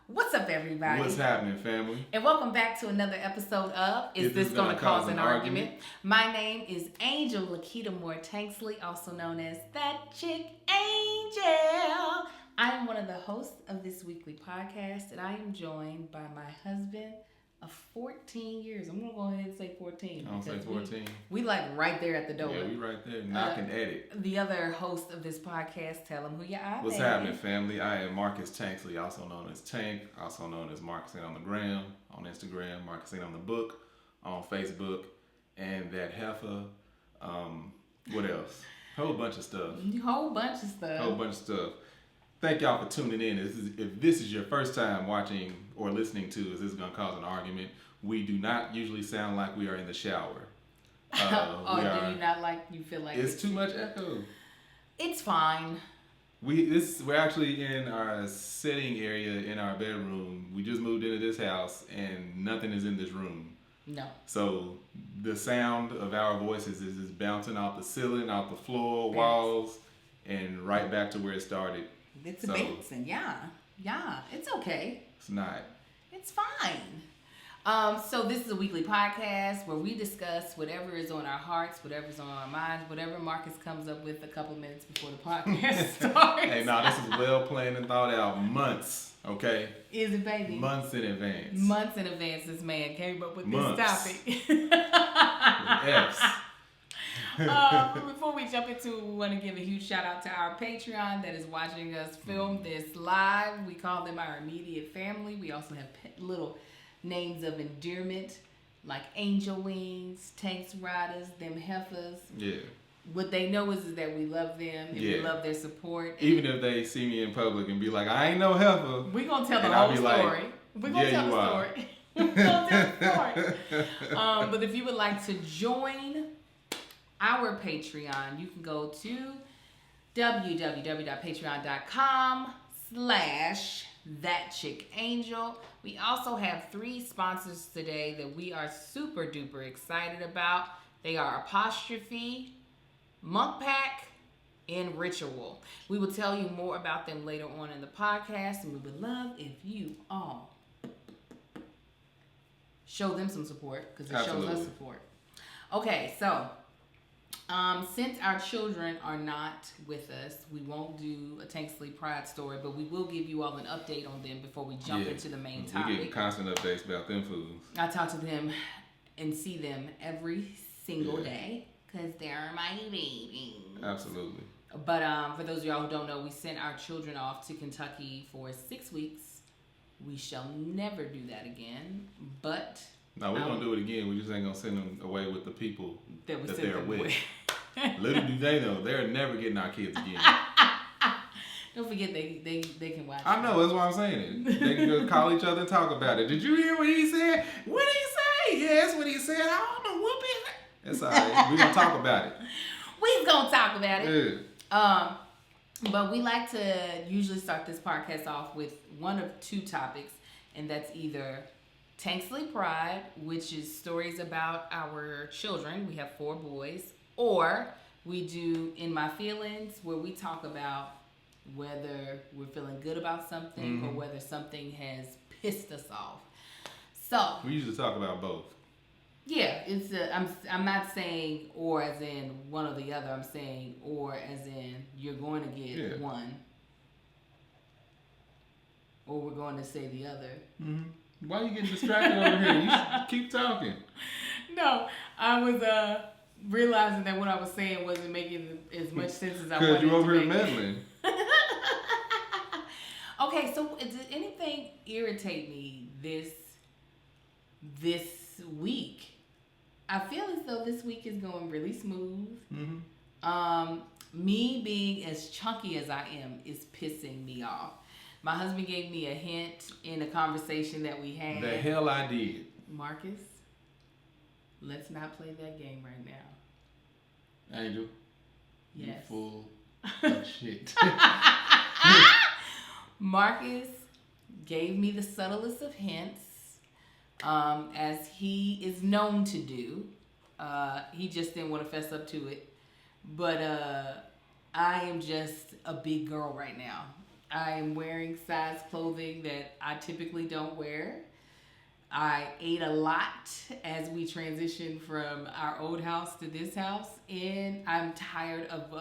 What's up, everybody? What's happening, family? And welcome back to another episode of Is This Gonna Cause an Argument? My name is Angel Lakita Moore Tanksley, also known as That Chick Angel. I am one of the hosts of this weekly podcast, and I am joined by my husband of 14 years. I'm going to go ahead and say 14. I'll say 14. We like right there at the door. Yeah, we right there, knocking at it. The other host of this podcast, tell them who you are. What's happening, family? I am Marcus Tanksley, also known as Tank, also known as Marcusing on the gram, on Instagram, Marcusing on the book, on Facebook, and that heifer. What else? Whole bunch of stuff. Whole bunch of stuff. Thank y'all for tuning in. If this is your first time watching or listening to Is This Gonna Cause an Argument? We do not usually sound like we are in the shower. Do you not like, you feel like it's too much echo? It's fine. We're actually in our sitting area in our bedroom. We just moved into this house and nothing is in this room. No. So the sound of our voices is just bouncing off the ceiling, off the floor, walls, and right back to where it started. It's a bouncing, yeah, it's okay. It's not. It's fine. So this is a weekly podcast where we discuss whatever is on our hearts, whatever's on our minds, whatever Marcus comes up with a couple minutes before the podcast starts. Hey, no, this is well planned and thought out months, okay? Is it, baby? Months in advance. Months in advance, this man came up with months. This topic. Yes. Before we jump into, we want to give a huge shout out to our Patreon that is watching us film this live. We call them our immediate family. We also have little names of endearment like Angel Wings, Tanks Riders, them heifers. Yeah. What they know is that we love them and we love their support. Even if they see me in public and be like, I ain't no heifer. We're going to tell the whole story. We're going to tell the story. We're going to tell the story. But if you would like to join our Patreon, you can go to www.patreon.com/thatchickangel. We also have 3 sponsors today that we are super duper excited about. They are Apostrophe, Monk Pack, and Ritual. We will tell you more about them later on in the podcast, and we would love if you all show them some support because it shows us support. Okay, so since our children are not with us, we won't do a Tanksley Pride story, but we will give you all an update on them before we jump into the main topic. We get constant updates about them fools. I talk to them and see them every single day because they're my babies. Absolutely. But for those of y'all who don't know, we sent our children off to Kentucky for 6 weeks. We shall never do that again, but... No, we're going to do it again. We just ain't going to send them away with the people that they're with. Little do they know, they're never getting our kids again. Don't forget they can watch. I know, that's why I'm saying it. They can go call each other and talk about it. Did you hear what he said? What did he say? Yeah, that's what he said. I don't know what he said. That's all right. We're going to talk about it. We're going to talk about it. Yeah. But we like to usually start this podcast off with one of 2 topics, and that's either Tanksley Pride, which is stories about our children. We have 4 boys. Or we do In My Feelings, where we talk about whether we're feeling good about something or whether something has pissed us off. So we usually talk about both. Yeah, it's I'm not saying or as in one or the other. I'm saying or as in you're going to get one, or we're going to say the other. Mm-hmm. Why are you getting distracted over here? You should keep talking. No, I was realizing that what I was saying wasn't making as much sense as I wanted. Because you over here meddling. Okay, so did anything irritate me this week? I feel as though this week is going really smooth. Mm-hmm. Me being as chunky as I am is pissing me off. My husband gave me a hint in a conversation that we had. The hell I did. Marcus, let's not play that game right now. Angel. Yes. You full of shit. Marcus gave me the subtlest of hints, as he is known to do. He just didn't want to fess up to it. But I am just a big girl right now. I am wearing size clothing that I typically don't wear. I ate a lot as we transitioned from our old house to this house, and I'm tired of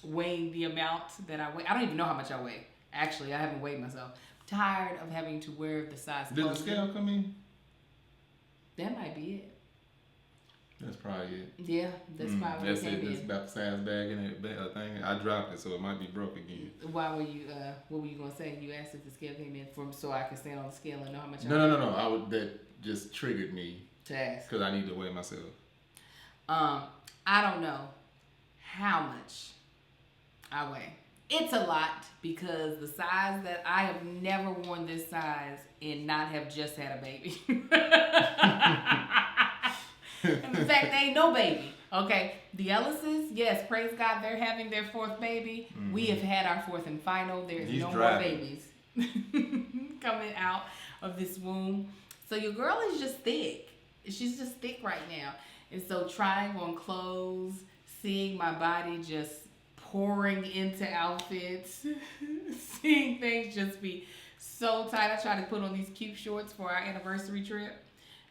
weighing the amount that I weigh. I don't even know how much I weigh. Actually, I haven't weighed myself. I'm tired of having to wear the size clothing. Did the scale come in? That might be it. That's probably it. Yeah, that's probably that's it. That's about the size bag in it thing. I dropped it, so it might be broke again. Why were you? What were you gonna say? You asked if the scale came in so I could stand on the scale and know how much. No. That just triggered me to ask because I need to weigh myself. I don't know how much I weigh. It's a lot because the size that I have never worn this size and not have just had a baby. In fact, they ain't no baby. Okay, the Ellises, yes, praise God, they're having their fourth baby. Mm-hmm. We have had our fourth and final. There's no more babies coming out of this womb. So your girl is just thick. She's just thick right now. And so trying on clothes, seeing my body just pouring into outfits, seeing things just be so tight. I tried to put on these cute shorts for our anniversary trip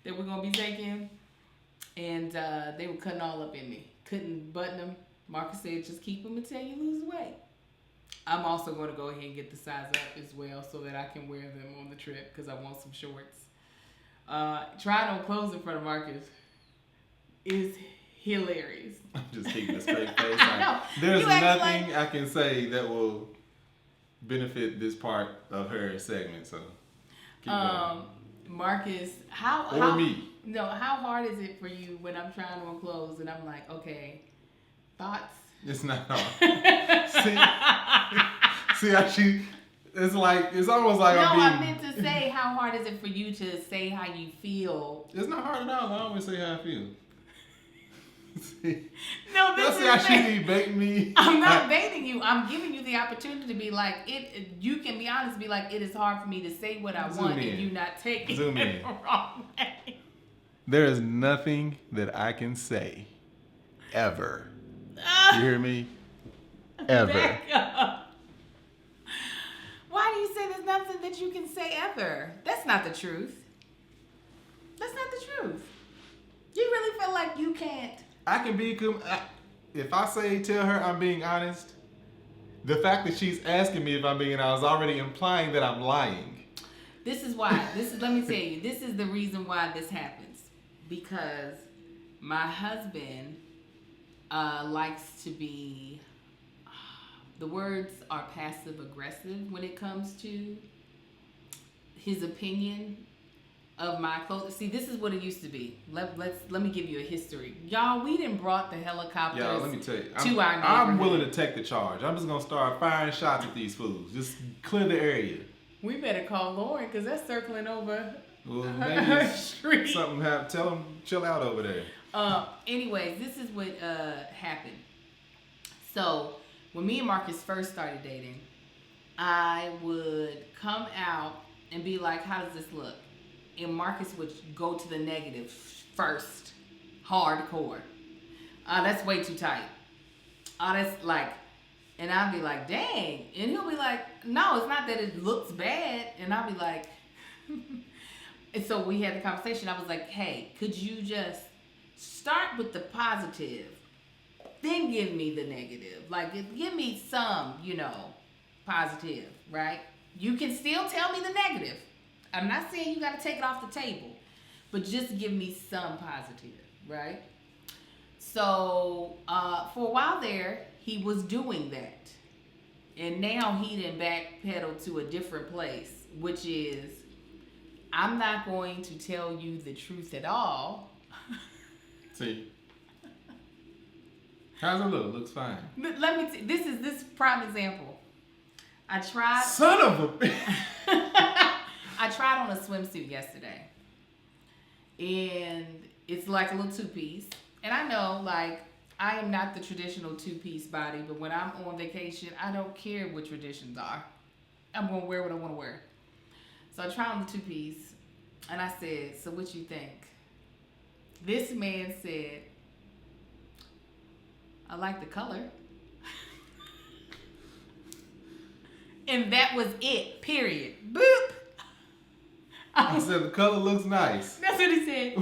that we're going to be taking. And they were cutting all up in me. Couldn't button them. Marcus said, just keep them until you lose weight. I'm also going to go ahead and get the size up as well so that I can wear them on the trip because I want some shorts. Trying on clothes in front of Marcus is hilarious. I'm just keeping a straight face. There's nothing I can say that will benefit this part of her segment. So keep going. Marcus, me. No, how hard is it for you when I'm trying on clothes and I'm like, okay, thoughts? It's not hard. see how it's almost like no, I meant to say, how hard is it for you to say how you feel? It's not hard at all. I always say how I feel. No, this is how she baiting me. I'm not baiting you. I'm giving you the opportunity to be like, you can be honest, be like, it is hard for me to say what I want and you not take it the wrong way. There is nothing that I can say ever. You hear me? Ever. Back up. Why do you say there's nothing that you can say ever? That's not the truth. That's not the truth. You really feel like you can't. I can be, if I tell her I'm being honest, the fact that she's asking me if I'm being honest is already implying that I'm lying. This is why. Let me tell you, this is the reason why this happens. Because my husband likes to be, the words are passive aggressive when it comes to his opinion of my clothes. See, this is what it used to be. Let me give you a history. Y'all, we done brought the helicopters let me tell you, to our neighborhood. I'm willing to take the charge. I'm just going to start firing shots at these fools. Just clear the area. We better call Lauren because that's circling over her street. Something happened. Tell them chill out over there. Anyways, this is what happened. So when me and Marcus first started dating, I would come out and be like, how does this look? And Marcus would go to the negative first. Hardcore. That's way too tight. That's like, and I'll be like, dang. And he'll be like, no, it's not that it looks bad. And I'll be like, and so we had the conversation. I was like, hey, could you just start with the positive, then give me the negative? Like, give me some, positive, right? You can still tell me the negative. I'm not saying you got to take it off the table, but just give me some positive, right? So for a while there, he was doing that. And now he done backpedaled to a different place, which is, I'm not going to tell you the truth at all. See? How's it look? Looks fine. Let me this prime example. I tried. Son of a I tried on a swimsuit yesterday. And it's like a little two-piece. And I know, like, I am not the traditional two-piece body, but when I'm on vacation, I don't care what traditions are. I'm going to wear what I want to wear. So I tried on the two-piece, and I said, so what you think? This man said, I like the color. And that was it. Period. Boop. I said the color looks nice. That's what he said.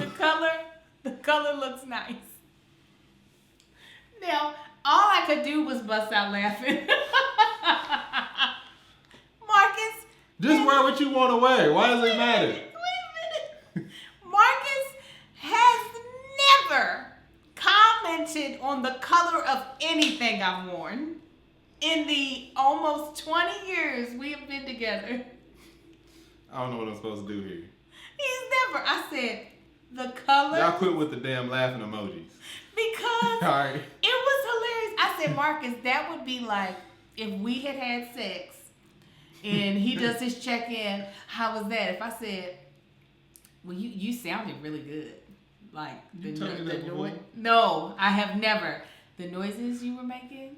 The color looks nice. Now, all I could do was bust out laughing. Marcus. Just wear what you want to wear. Why does it matter? Wait a minute. Marcus has never commented on the color of anything I've worn in the almost 20 years we have been together. I don't know what I'm supposed to do here. He's never. I said, the color. Y'all quit with the damn laughing emojis. Because All right. it was hilarious. I said, Marcus, that would be like if we had had sex and he does his check-in. How was that? If I said, well, you sounded really good. Like the noise. No, I have never. The noises you were making,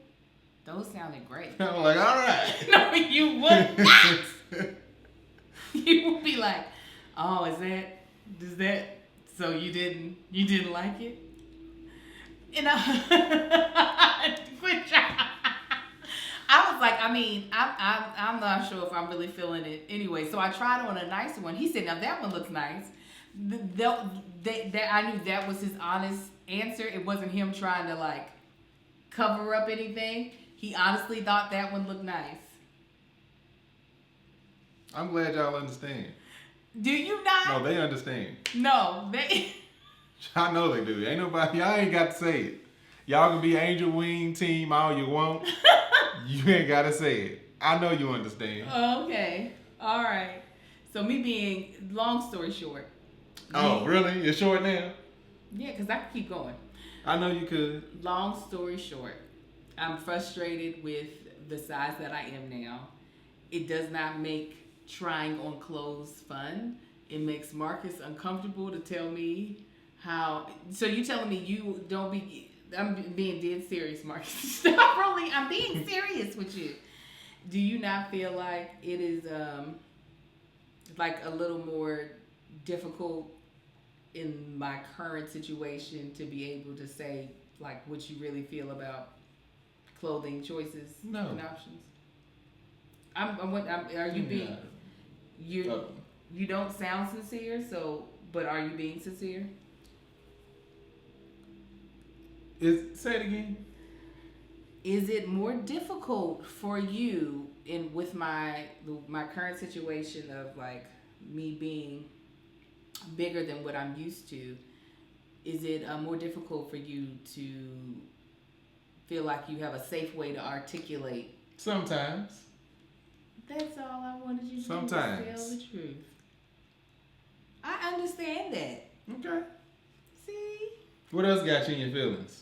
those sounded great. I'm like, all right. No, you would not. You would be like, oh, is that? So you didn't like it? And quit trying. I was like, I mean, I'm not sure if I'm really feeling it anyway. So I tried on a nicer one. He said, now that one looks nice. That I knew that was his honest answer. It wasn't him trying to like cover up anything. He honestly thought that one looked nice. I'm glad y'all understand. Do you not? No, they understand. No, they. I know they do. Ain't nobody. Y'all ain't got to say it. Y'all can be Angel Wing team all you want. You ain't got to say it. I know you understand. Okay. All right. So me being, long story short. Oh, really? You're short now? Yeah, because I could keep going. I know you could. Long story short, I'm frustrated with the size that I am now. It does not make trying on clothes fun. It makes Marcus uncomfortable to tell me how. So you telling me you don't be. I'm being dead serious, Marcus. Stop rolling. I'm being serious with you. Do you not feel like it is like a little more difficult in my current situation to be able to say like what you really feel about clothing choices and options? Are you being you don't sound sincere, so but are you being sincere? Say it again. Is it more difficult for you with my current situation of like me being bigger than what I'm used to? Is it more difficult for you to feel like you have a safe way to articulate? Sometimes. That's all I wanted you to do. Sometimes. Tell the truth. I understand that. Okay. See? What else got you in your feelings?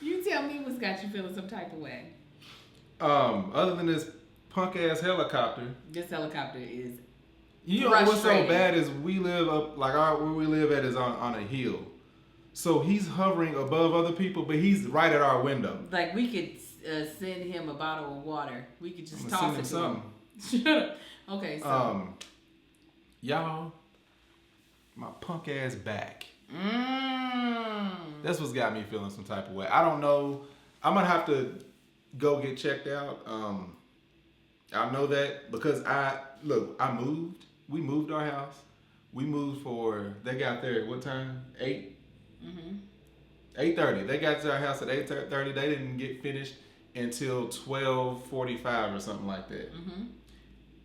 You tell me what's got you feeling some type of way. Other than this punk ass helicopter. This helicopter is. You know what's so bad is we live up where we live at is on a hill, so he's hovering above other people, but he's right at our window. Like we could send him a bottle of water. We could just toss it to something. him. Okay, so y'all, my punk ass back. That's what's got me feeling some type of way. I don't know. I'm gonna have to go get checked out. I know that because I moved. We moved our house. We moved they got there at what time? 8? 8:30. They got to our house at 8:30. They didn't get finished until 12:45 or something like that.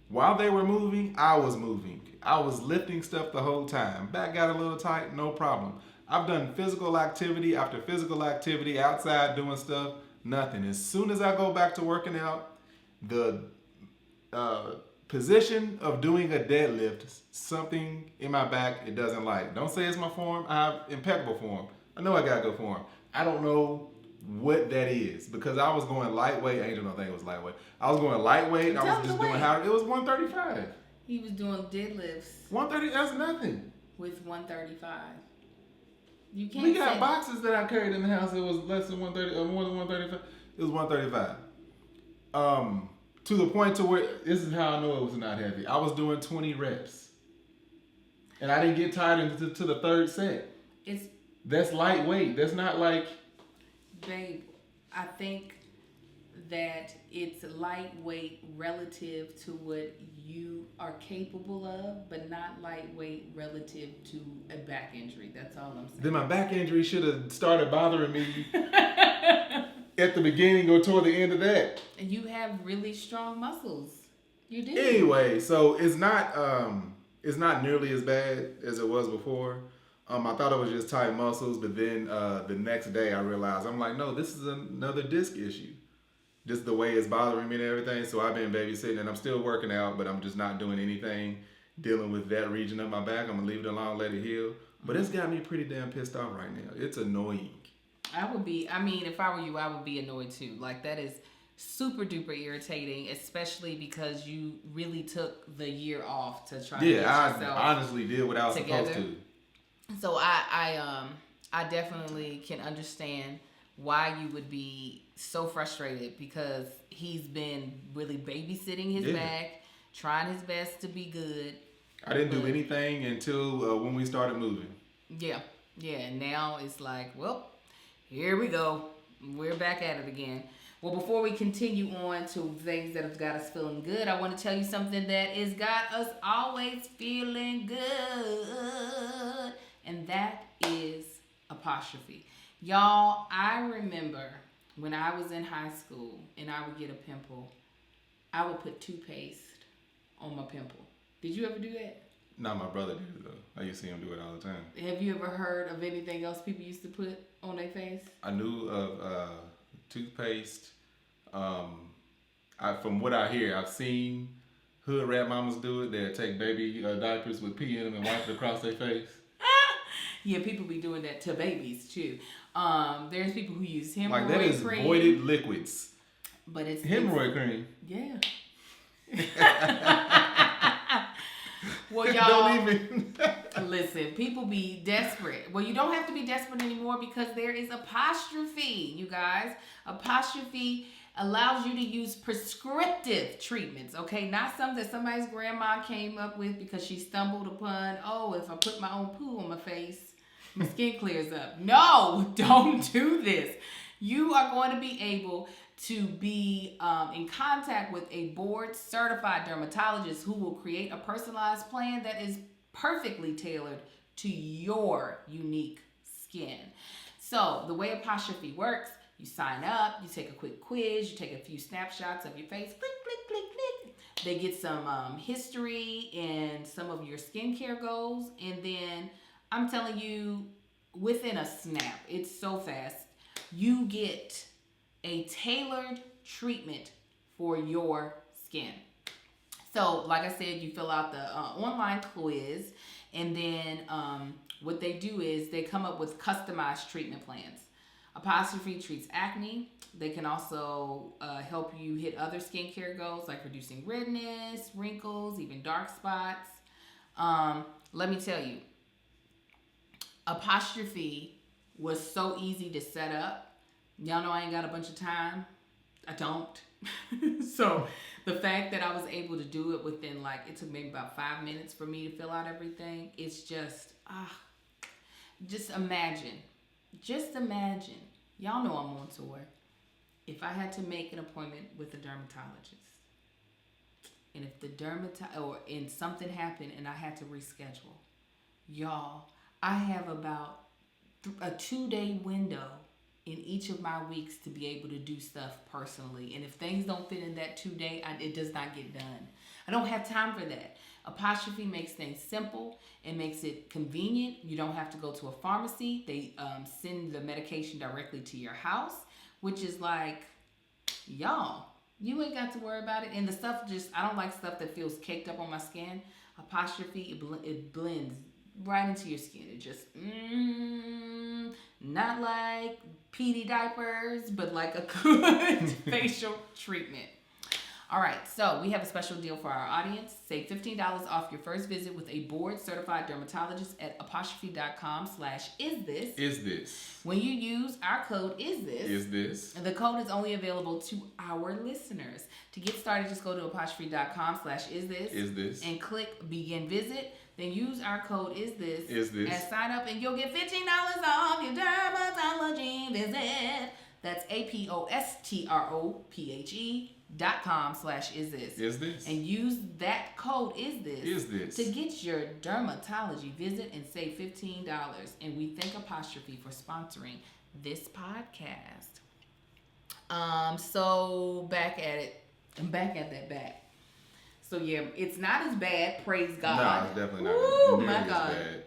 While they were moving, I was moving. I was lifting stuff the whole time. Back got a little tight, no problem. I've done physical activity after physical activity outside doing stuff, nothing. As soon as I go back to working out, the position of doing a deadlift, something in my back it doesn't like. Don't say it's my form. I have impeccable form. I know I got good form. I don't know what that is because I was going lightweight. Angel don't think it was lightweight. I was going lightweight. I was just doing it was 135. He was doing deadlifts. 130, that's nothing. With 135. You can't. We got boxes that I carried in the house. It was less than 130, or more than 135. It was 135. To the point to where this is how I know it was not heavy. I was doing 20 reps, and I didn't get tired until to the third set. That's lightweight. That's not like. Babe, I think that it's lightweight relative to what you are capable of, but not lightweight relative to a back injury. That's all I'm saying. Then my back injury should have started bothering me at the beginning or toward the end of that. And you have really strong muscles. You do. Anyway, so it's not nearly as bad as it was before. I thought it was just tight muscles, but then the next day I realized, I'm like, no, this is another disc issue. Just the way it's bothering me and everything. So I've been babysitting and I'm still working out, but I'm just not doing anything dealing with that region of my back. I'm gonna leave it alone, let it heal. But it's got me pretty damn pissed off right now. It's annoying. If I were you, I would be annoyed too. Like, that is super duper irritating, especially because you really took the year off to try to get yourself I honestly did what I was together. supposed to. So I definitely can understand why you would be so frustrated, because he's been really babysitting his back, trying his best to be good. I didn't do anything until when we started moving. Yeah. And now it's like, well, here we go. We're back at it again. Well, before we continue on to things that have got us feeling good, I want to tell you something that has got us always feeling good. And that is Apostrophe. Y'all, I remember when I was in high school and I would get a pimple, I would put toothpaste on my pimple. Did you ever do that? No, my brother did it though. I used to see him do it all the time. Have you ever heard of anything else people used to put on their face? I knew of toothpaste. From what I hear, I've seen hood rat mamas do it. They'll take baby diapers with pee in them and wipe it across their face. Yeah, people be doing that to babies too. There's people who use hemorrhoid like that is cream. voided liquids. But it's hemorrhoid cream. Yeah. Well, y'all, Don't even listen, people be desperate. Well, you don't have to be desperate anymore, because there is Apostrophe, you guys. Apostrophe allows you to use prescriptive treatments, okay? Not something that somebody's grandma came up with because she stumbled upon, oh, if I put my own poo on my face, my skin clears up. No, don't do this. You are going to be able to be in contact with a board-certified dermatologist who will create a personalized plan that is perfectly tailored to your unique skin. So the way Apostrophe works, you sign up, you take a quick quiz, you take a few snapshots of your face, click, click, click, click. They get some history and some of your skincare goals, and then I'm telling you, within a snap, it's so fast, you get a tailored treatment for your skin. So, like I said, you fill out the online quiz, and then what they do is they come up with customized treatment plans. Apostrophe treats acne. They can also help you hit other skincare goals like reducing redness, wrinkles, even dark spots. Let me tell you, Apostrophe was so easy to set up. Y'all know I ain't got a bunch of time. I don't. So the fact that I was able to do it within, like, it took maybe about 5 minutes for me to fill out everything. It's just imagine. Just imagine. Y'all know I'm on tour. If I had to make an appointment with a dermatologist, and if the something happened and I had to reschedule, y'all, I have about a 2-day window in each of my weeks to be able to do stuff personally. And if things don't fit in that 2-day, it does not get done. I don't have time for that. Apostrophe makes things simple. It makes it convenient. You don't have to go to a pharmacy. They send the medication directly to your house, which is like, y'all, you ain't got to worry about it. And the stuff I don't like stuff that feels caked up on my skin. Apostrophe, it blends right into your skin. It just, not like PD diapers, but like a good facial treatment. All right, so we have a special deal for our audience. Save $15 off your first visit with a board-certified dermatologist at apostrophe.com/isthis. Is this? When you use our code ISTHIS. Is this? The code is only available to our listeners. To get started, just go to apostrophe.com/isthis. Is this? And click Begin Visit. Then use our code ISTHIS. Is this? And sign up, and you'll get $15 off your dermatology visit. That's APOSTROPHE.com/is this. Is this? And use that code Is this to get your dermatology visit and save $15. And we thank Apostrophe for sponsoring this podcast. So back at it. I'm back at that back. So yeah, it's not as bad. Praise God. No, it's definitely not. Oh my as God. bad.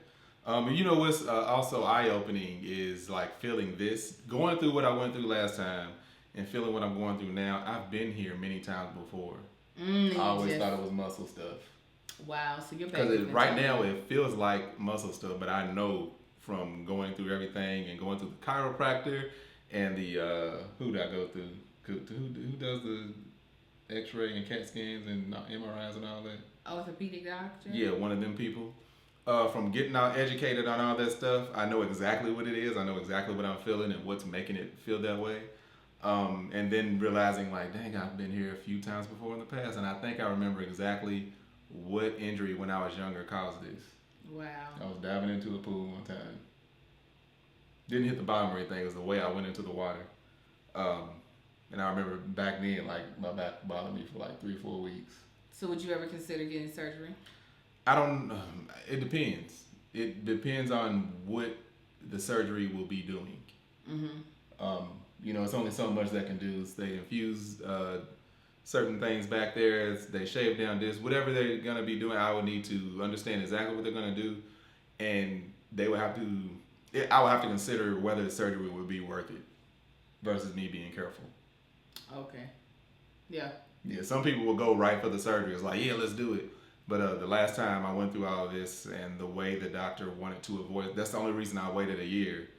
You know what's also eye-opening is like feeling this, going through what I went through last time, and feeling what I'm going through now. I've been here many times before. I always thought it was muscle stuff. Wow, so you're back. Because right now it feels like muscle stuff, but I know from going through everything and going through the chiropractor and the who did I go through? Who does the X-ray and CAT scans and MRIs and all that? Orthopedic doctor? Yeah, one of them people. From getting out educated on all that stuff, I know exactly what it is. I know exactly what I'm feeling and what's making it feel that way. And then realizing like, dang, I've been here a few times before in the past, and I think I remember exactly what injury when I was younger caused this. Wow. I was diving into the pool one time. Didn't hit the bottom or anything. It was the way I went into the water. And I remember back then, like, my back bothered me for like 3-4 weeks. So would you ever consider getting surgery? I don't. It depends. It depends on what the surgery will be doing. You know, it's only so much that can do. They infuse certain things back there. They shave down this. Whatever they're gonna be doing, I would need to understand exactly what they're gonna do, and they would have to. I would have to consider whether the surgery would be worth it versus me being careful. Okay. Yeah. Yeah. Some people will go right for the surgery. It's like, yeah, let's do it. But the last time I went through all of this and the way the doctor wanted to avoid, that's the only reason I waited a year,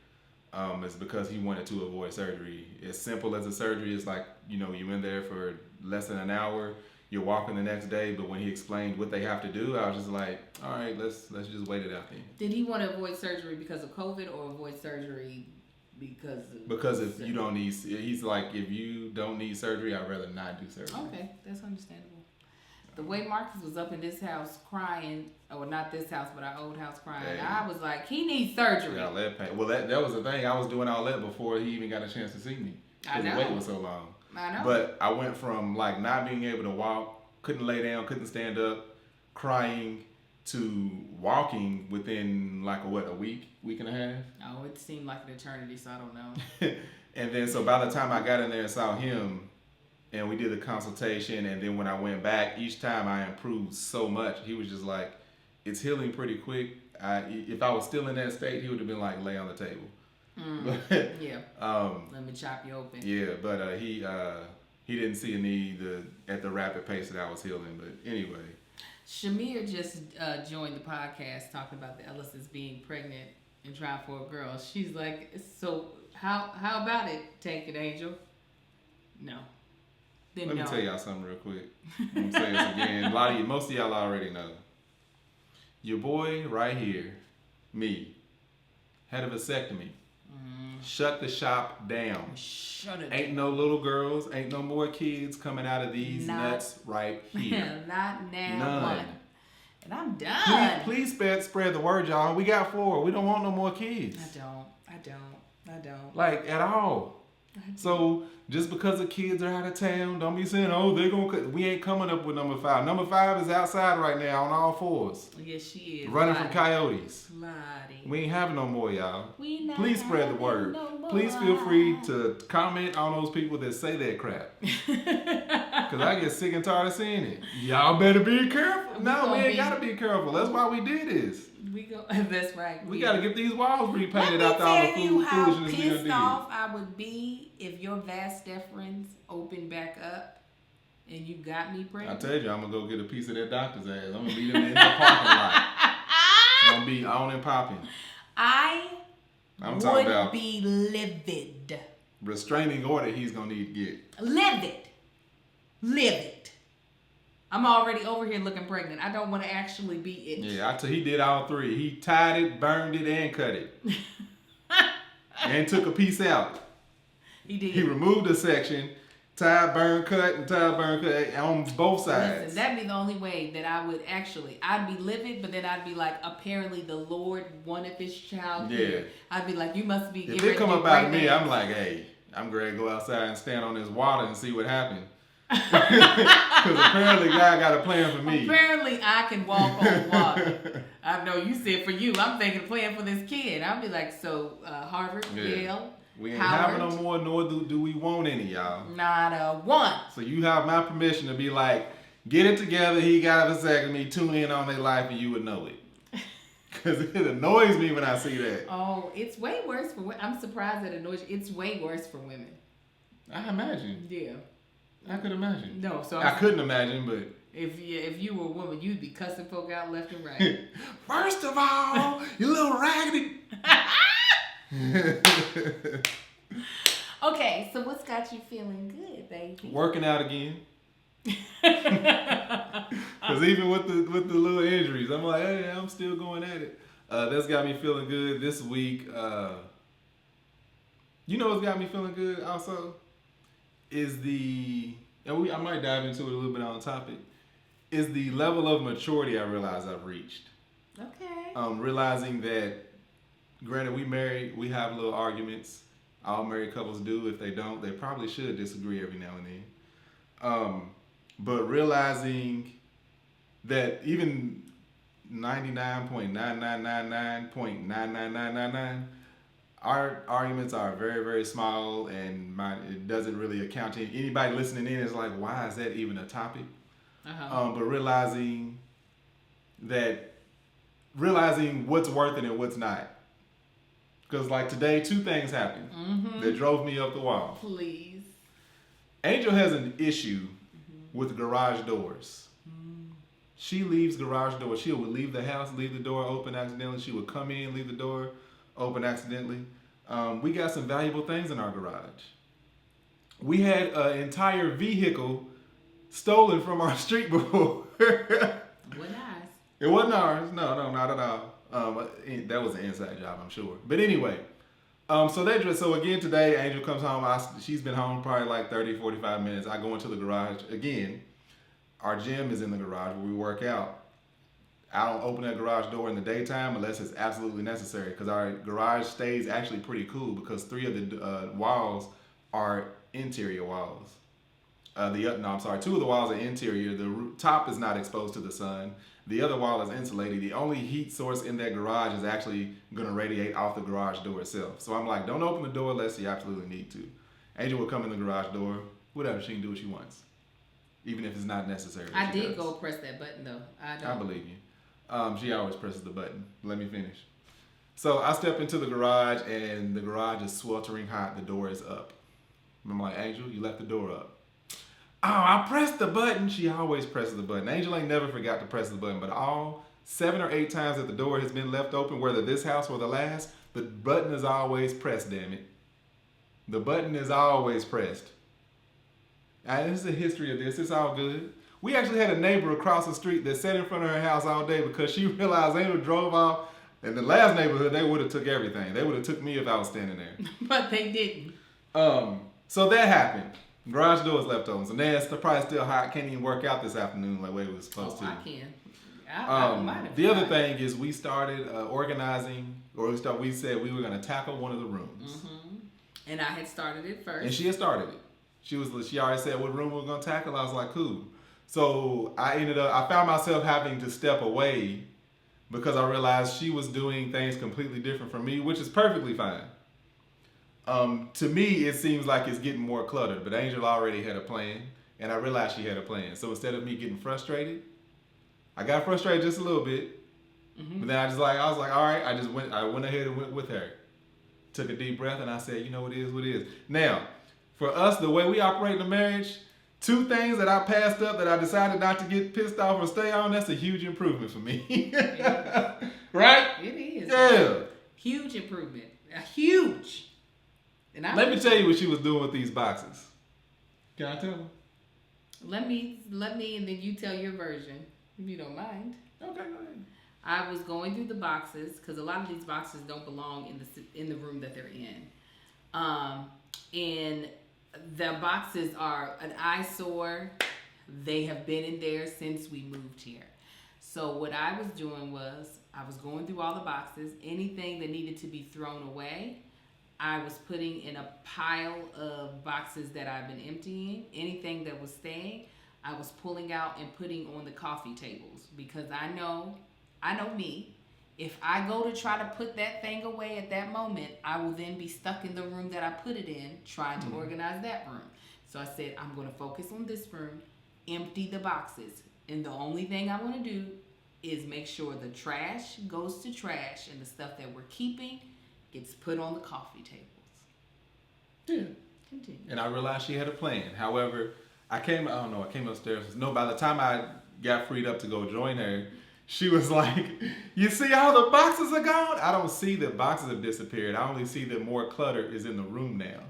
is because he wanted to avoid surgery. As simple as a surgery is, like, you know, you in there for less than an hour, you're walking the next day, but when he explained what they have to do, I was just like, all right, let's just wait it out then. Did he want to avoid surgery because of COVID or avoid surgery because if you don't need, he's like, if you don't need surgery, I'd rather not do surgery. Okay, that's understandable. The way Marcus was up in this house crying, or not this house, but our old house crying, hey. I was like, he needs surgery. Yeah, leg pain. Well, that was the thing. I was doing all that before he even got a chance to see me. I know. The wait was so long. I know. But I went from like not being able to walk, couldn't lay down, couldn't stand up, crying, to walking within like a week and a half. Oh, it seemed like an eternity, so I don't know. And then so by the time I got in there and saw him, and we did the consultation, and then when I went back, each time I improved so much. He was just like, it's healing pretty quick. If I was still in that state, he would have been like, lay on the table. Yeah. Let me chop you open. Yeah, but he didn't see a need at the rapid pace that I was healing. But anyway. Shamir just joined the podcast talking about the Ellises being pregnant and trying for a girl. She's like, so how about it, Tank and Angel? No. Then Let me tell y'all something real quick. Let me say this again. Most of y'all already know. Your boy right here, me, had a vasectomy. Shut the shop down. Shut it. Ain't no little girls, ain't no more kids coming out of these nuts right here. Not now. None. One. And I'm done. Please spread the word, y'all. We got 4. We don't want no more kids. I don't. Like, at all. So just because the kids are out of town, don't be saying, oh, they're gonna. We ain't coming up with number 5. Number 5 is outside right now on all 4s. Yes, she is. Running from coyotes. Lottie. We ain't having no more, y'all. Please spread the word. No more. Please feel free to comment on those people that say that crap. Because I get sick and tired of seeing it. Y'all better be careful. No, we ain't gotta be careful. That's why we did this. That's right. We gotta get these walls repainted after all the foolishness we done did. Let me tell you how pissed off I would be if your vas deferens opened back up and you got me pregnant. I told you I'm gonna go get a piece of that doctor's ass. I'm gonna meet him in the parking lot. It's gonna be on and popping. I'm talking about be livid. Restraining order he's gonna need to get. Livid. I'm already over here looking pregnant. I don't want to actually be it. Yeah, he did all 3. He tied it, burned it, and cut it. And took a piece out. He did. He removed a section, tied, burned, cut, and tied, burned, cut on both sides. Listen, that'd be the only way that I would I'd be livid, but then I'd be like, apparently the Lord wanted this child here. I'd be like, you must be. If it come up out of me, I'm like, hey, I'm ready to go outside and stand on this water and see what happens. Because apparently God got a plan for me. Apparently I can walk on water. I know you said for you. I'm thinking plan for this kid. I'll be like, so Harvard, Yale, we ain't Howard. having no more, nor do we want any, y'all. Not a one. So you have my permission to be like, get it together. He got a vasectomy. Tune in on their life, and you would know it. Because it annoys me when I see that. Oh, it's way worse for women. I'm surprised that it annoys you. It's way worse for women. I imagine. Yeah. I could imagine. No, so I couldn't imagine, but if you were a woman, you'd be cussing folk out left and right. First of all, you little raggedy. Okay, so what's got you feeling good, baby? Working out again. Because even with the little injuries, I'm like, hey, I'm still going at it. That's got me feeling good this week. You know what's got me feeling good also? Is I might dive into it a little bit on the topic, is the level of maturity I realize I've reached. Okay. Realizing that, granted, we have little arguments. All married couples do. If they don't, they probably should disagree every now and then. But realizing that even 99.9999.99999, our arguments are very, very small, and it doesn't really account to anybody listening in. Is like, why is that even a topic? But realizing what's worth it and what's not. Because like today, two things happened that drove me up the wall. Please. Angel has an issue with garage doors. She leaves garage doors. She would leave the house, leave the door open accidentally. She would come in, leave the door open accidentally. We got some valuable things in our garage. We had an entire vehicle stolen from our street before. Wasn't ours. It wasn't ours. No, not at all. That was an inside job, I'm sure. But anyway, so again today, Angel comes home. She's been home probably like 30, 45 minutes. I go into the garage again. Our gym is in the garage where we work out. I don't open that garage door in the daytime unless it's absolutely necessary, because our garage stays actually pretty cool because 3 of the walls are interior walls. 2 of the walls are interior. The top is not exposed to the sun. The other wall is insulated. The only heat source in that garage is actually going to radiate off the garage door itself. So I'm like, don't open the door unless you absolutely need to. Angel will come in the garage door, whatever, she can do what she wants, even if it's not necessary. I did go press that button though. I believe you. She always presses the button. Let me finish. So I step into the garage, and the garage is sweltering hot. The door is up. I'm like, Angel, you left the door up. Oh, I pressed the button. She always presses the button. Angel ain't never forgot to press the button, but all 7 or 8 times that the door has been left open, whether this house or the last, the button is always pressed, damn it. The button is always pressed. This is the history of this. It's all good. We actually had a neighbor across the street that sat in front of her house all day because she realized Angel drove off. In the last neighborhood, they would have took everything. They would have took me if I was standing there. But they didn't. So that happened. Garage door is left open. So now it's probably still hot. Can't even work out this afternoon like way we were supposed to. I can. I The other thing is we started organizing, or we said we were going to tackle one of the rooms. And I had started it first. And she had started it. She already said what room we were going to tackle. I was like, cool. So I found myself having to step away because I realized she was doing things completely different from me, which is perfectly fine. To me, it seems like it's getting more cluttered, but Angel already had a plan, and I realized she had a plan. So instead of me getting frustrated, I got frustrated just a little bit, but then I was like, all right, I went ahead and went with her. Took a deep breath, and I said, you know what it is, what it is. Now, for us, the way we operate in a marriage, 2 things that I passed up that I decided not to get pissed off or stay on, that's a huge improvement for me. Right? It is. Yeah. Huge improvement. Huge. And Let me tell you what she was doing with these boxes. Can I tell them? Let me, and then you tell your version, if you don't mind. Okay, go ahead. I was going through the boxes because a lot of these boxes don't belong in the room that they're in. And the boxes are an eyesore. They have been in there since we moved here. So what I was doing was I was going through all the boxes. Anything that needed to be thrown away, I was putting in a pile of boxes that I've been emptying. Anything that was staying, I was pulling out and putting on the coffee tables, because I know me. If I go to try to put that thing away at that moment, I will then be stuck in the room that I put it in, trying to organize that room. So I said, I'm going to focus on this room, empty the boxes. And the only thing I want to do is make sure the trash goes to trash and the stuff that we're keeping gets put on the coffee tables. Yeah. Continue. And I realized she had a plan. However, I came upstairs. No, by the time I got freed up to go join her, she was like, you see how the boxes are gone? I don't see that boxes have disappeared. I only see that more clutter is in the room now,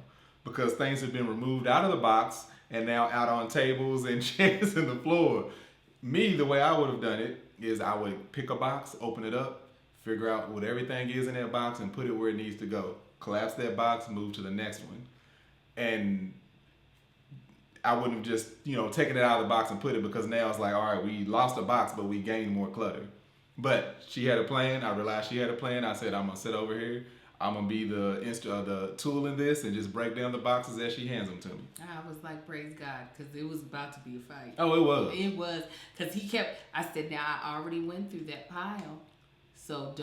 because things have been removed out of the box and now out on tables and chairs and the floor. Me, the way I would have done it is I would pick a box, open it up, figure out what everything is in that box and put it where it needs to go. Collapse that box, move to the next one. And I wouldn't have just, taken it out of the box and put it, because now it's like, all right, we lost a box, but we gained more clutter. But she had a plan. I realized she had a plan. I said, I'm going to sit over here. I'm going to be the tool in this and just break down the boxes as she hands them to me. I was like, praise God, because it was about to be a fight. Oh, it was. It was, because I said, now I already went through that pile. So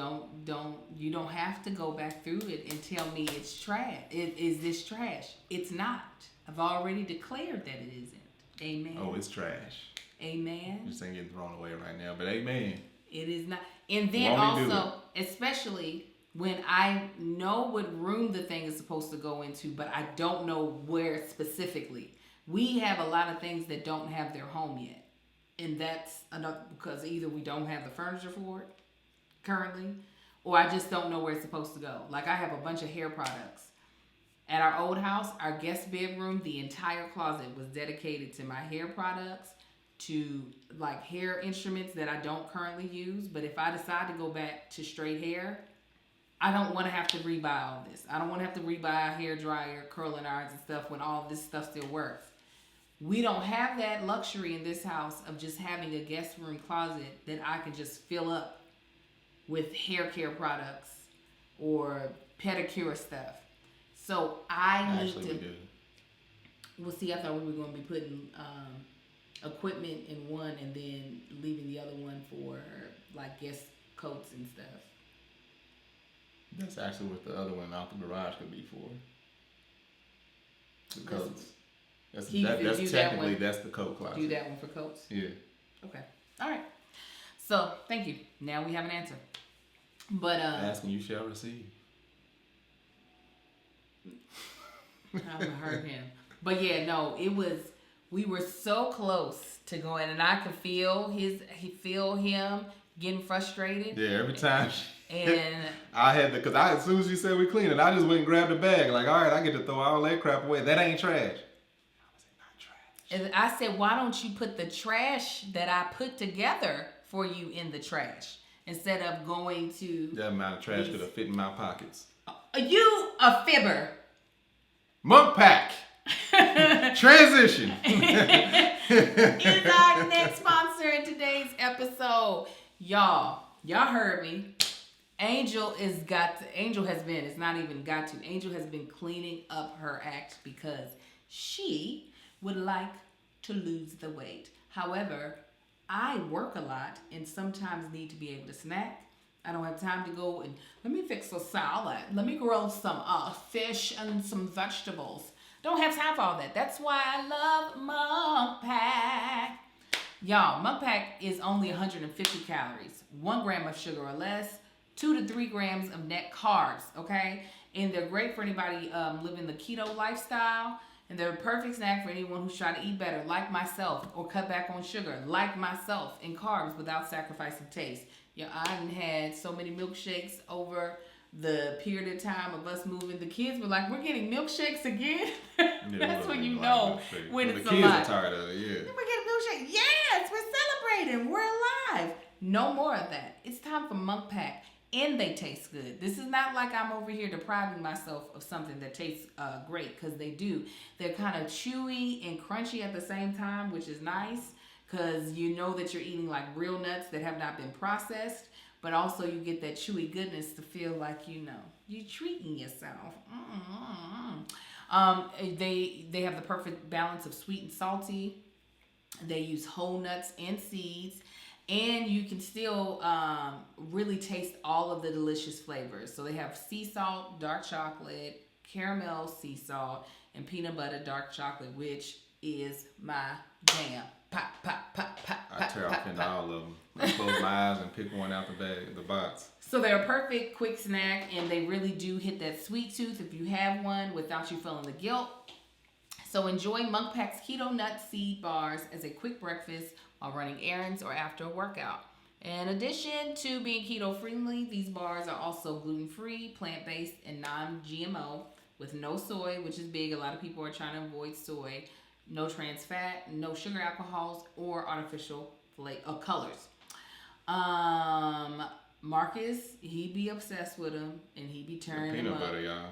you don't have to go back through it and tell me it's trash. Is this trash? It's not. I've already declared that it isn't. Amen. Oh, it's trash. Amen. Just ain't getting thrown away right now, but amen. It is not. And then also, especially when I know what room the thing is supposed to go into, but I don't know where specifically. We have a lot of things that don't have their home yet. And that's enough, because either we don't have the furniture for it currently, or I just don't know where it's supposed to go. Like, I have a bunch of hair products. At our old house, our guest bedroom, the entire closet was dedicated to my hair products, to like hair instruments that I don't currently use. But if I decide to go back to straight hair, I don't want to have to rebuy all this. I don't want to have to rebuy a hair dryer, curling irons and stuff when all this stuff still works. We don't have that luxury in this house of just having a guest room closet that I can just fill up with hair care products or pedicure stuff. So I need to. We do. Well, see, I thought we were going to be putting equipment in one and then leaving the other one for like guest coats and stuff. That's actually what the other one out the garage could be for. The coats. That's technically that's the coat closet. Do that one for coats? Yeah. Okay. All right. So thank you. Now we have an answer. But asking you shall receive. I heard him. But yeah, no, we were so close to going, and I could feel him getting frustrated. Yeah, every time. And I had to, because as soon as you said we clean it, I just went and grabbed a bag. Like, all right, I get to throw all that crap away. That ain't trash. How is it not trash? And I said, why don't you put the trash that I put together for you in the trash instead of going to... That amount of trash could have fit in my pockets. You a fibber. Monk Pack. Transition. Is our next sponsor in today's episode. Y'all heard me. Angel has been cleaning up her act because she would like to lose the weight. However, I work a lot and sometimes need to be able to snack. I don't have time to go and let me fix a salad. Let me grill some fish and some vegetables. Don't have time for all that. That's why I love Monk Pack. Y'all, Monk Pack is only 150 calories, 1 gram of sugar or less, 2 to 3 grams of net carbs, okay? And they're great for anybody living the keto lifestyle. And they're a perfect snack for anyone who's trying to eat better, like myself, or cut back on sugar, like myself, and carbs without sacrificing taste. Yeah, I done had so many milkshakes over the period of time of us moving. The kids were like, we're getting milkshakes again? That's when you know when it's a lot. The kids are tired of it, yeah. We're getting milkshakes. Yes, we're celebrating. We're alive. No more of that. It's time for Monk Pack. And they taste good. This is not like I'm over here depriving myself of something that tastes great, because they do. They're kind of chewy and crunchy at the same time, which is nice, because you know that you're eating like real nuts that have not been processed. but also you get that chewy goodness to feel like you're treating yourself. They have the perfect balance of sweet and salty. They use whole nuts and seeds, and you can still really taste all of the delicious flavors. So they have sea salt, dark chocolate, caramel sea salt, and peanut butter dark chocolate, which is my jam. Pop, pop, pop, pop, I tear off into all of them. I close my eyes and pick one out the box. So they're a perfect quick snack, and they really do hit that sweet tooth if you have one without you feeling the guilt. So enjoy Munk Pack's Keto Nut Seed Bars as a quick breakfast while running errands or after a workout. In addition to being keto-friendly, these bars are also gluten-free, plant-based, and non-GMO with no soy, which is big. A lot of people are trying to avoid soy. No trans fat, no sugar alcohols, or artificial colors. Marcus, he be obsessed with them, and he be turning them up. Peanut butter, y'all.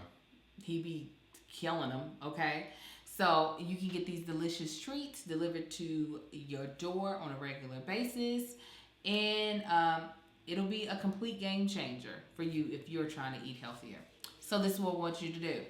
He be killing them, okay? So you can get these delicious treats delivered to your door on a regular basis, and it'll be a complete game changer for you if you're trying to eat healthier. So this is what I want you to do.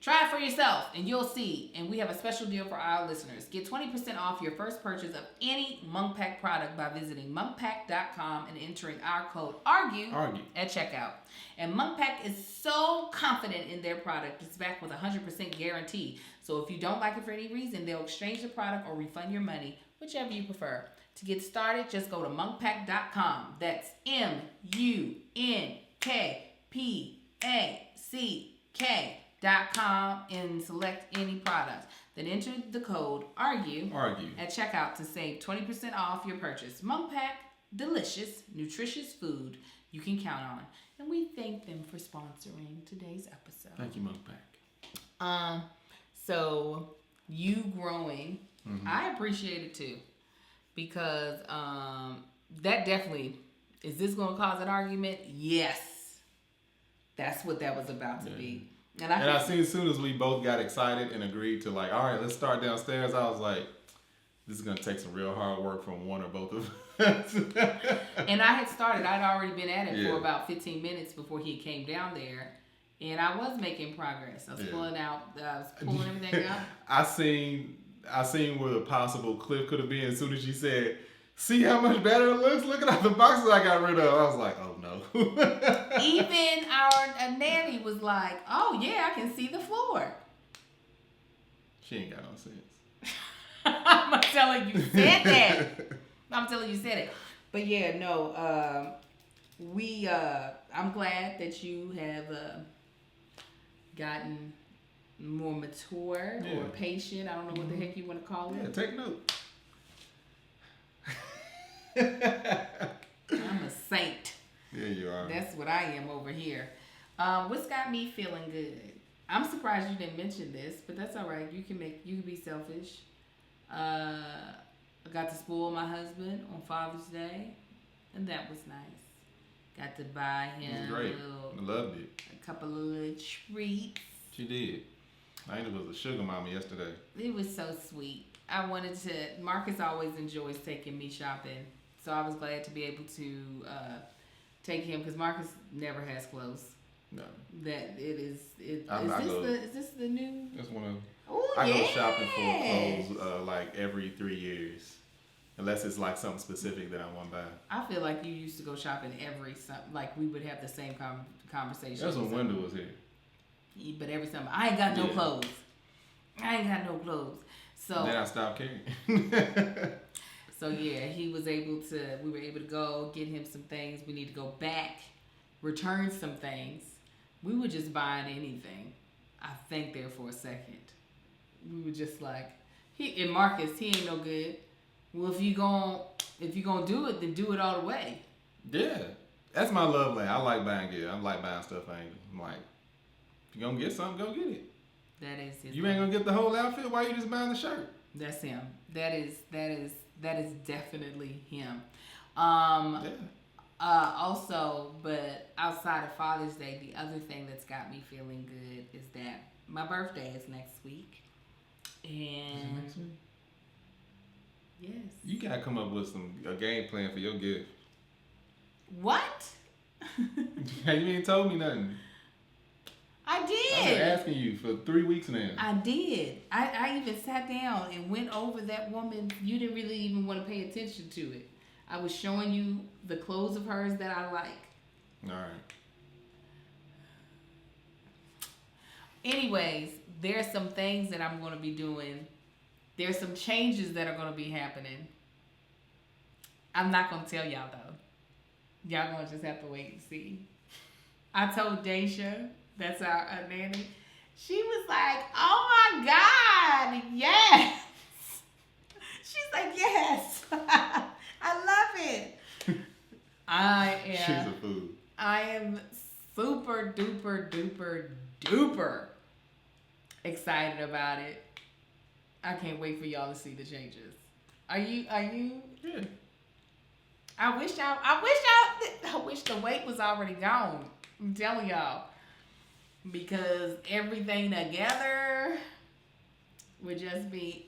Try it for yourself, and you'll see. And we have a special deal for our listeners. Get 20% off your first purchase of any Munk Pack product by visiting monkpack.com and entering our code ARGUE at checkout. And Munk Pack is so confident in their product, it's backed with a 100% guarantee. So if you don't like it for any reason, they'll exchange the product or refund your money, whichever you prefer. To get started, just go to monkpack.com. That's MUNKPACK.com and select any product. Then enter the code ARGUE at checkout to save 20% off your purchase. Munk Pack, delicious, nutritious food you can count on. And we thank them for sponsoring today's episode. Thank you, Munk Pack. So you growing, I appreciate it too, because that definitely, is this going to cause an argument? Yes. That's what that was about to be. And I see as soon as we both got excited and agreed to all right, let's start downstairs, I was like, this is going to take some real hard work from one or both of us. And I had started. I'd already been at it for about 15 minutes before he came down there. And I was making progress. I was pulling everything out. I seen where the possible clip could have been as soon as she said, see how much better it looks? Look at all the boxes I got rid of. I was like, oh no. Even our nanny was like, oh yeah, I can see the floor. She ain't got no sense. I'm telling you said it. But yeah, no, I'm glad that you have gotten more mature or patient. I don't know what the heck you want to call it. Yeah, take note. I'm a saint. Yeah, you are. That's what I am over here. What's got me feeling good? I'm surprised you didn't mention this, but that's all right. You can be selfish. I got to spoil my husband on Father's Day, and that was nice. Got to buy him great. I loved it. A couple of little treats. She did. I think it was a sugar mama yesterday. It was so sweet. Marcus always enjoys taking me shopping, so I was glad to be able to take him, because Marcus never has clothes. No. Is this the new? That's one of. Oh, I go shopping for clothes like every 3 years, unless it's like something specific that I want to buy. I feel like you used to go shopping like we would have the same conversation. That's when Wendell was here. But every summer, I ain't got no clothes. So then I stopped caring. So yeah, we were able to go get him some things. We need to go back, return some things. We were just buying anything. I think there for a second. We were just like, Marcus, he ain't no good. Well, if you gonna do it, then do it all the way. Yeah, that's my love lane. I like buying gear. I like buying stuff. I'm like, if you're gonna get something, go get it. That is his. You ain't gonna get the whole outfit. Why you just buying the shirt? That's him. That is definitely him. Also, but outside of Father's Day, the other thing that's got me feeling good is that my birthday is next week. And next week? Yes. You gotta come up with a game plan for your gift. What? You ain't told me nothing. I I've did. been asking you for 3 weeks now. I did. I even sat down and went over that woman. You didn't really even want to pay attention to it. I was showing you the clothes of hers that I like. All right. Anyways, there's some things that I'm going to be doing. There's some changes that are going to be happening. I'm not going to tell y'all though. Y'all going to just have to wait and see. I told Daisha, that's our nanny. She was like, "Oh my God, yes." She's like, "Yes, I love it." She's a fool. I am super duper duper duper excited about it. I can't wait for y'all to see the changes. Are you? Yeah. I wish the weight was already gone. I'm telling y'all. Because everything together would just be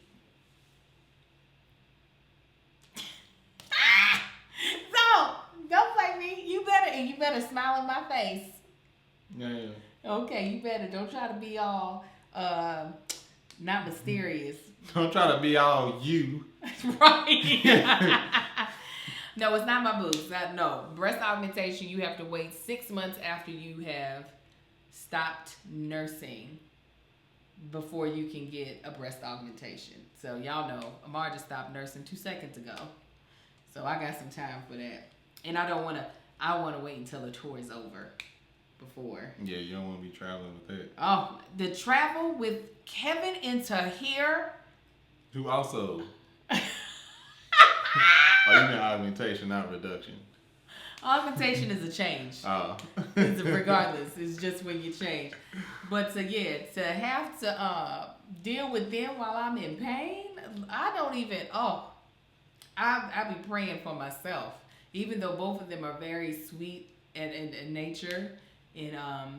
so don't play me. You better smile in my face. Yeah. Okay, you better don't try to be all not mysterious. Don't try to be all you. Right. No, it's not my boobs. No. Breast augmentation, you have to wait 6 months after you have stopped nursing before you can get a breast augmentation. So y'all know, Amar just stopped nursing 2 seconds ago. So I got some time for that. And I want to wait until the tour is over before. Yeah, you don't want to be traveling with that. Oh, the travel with Kevin into here. Who also... Oh, you mean augmentation, not reduction. Augmentation is a change. Oh. Regardless, it's just when you change. But to have to deal with them while I'm in pain, I don't even. I be praying for myself. Even though both of them are very sweet and in nature and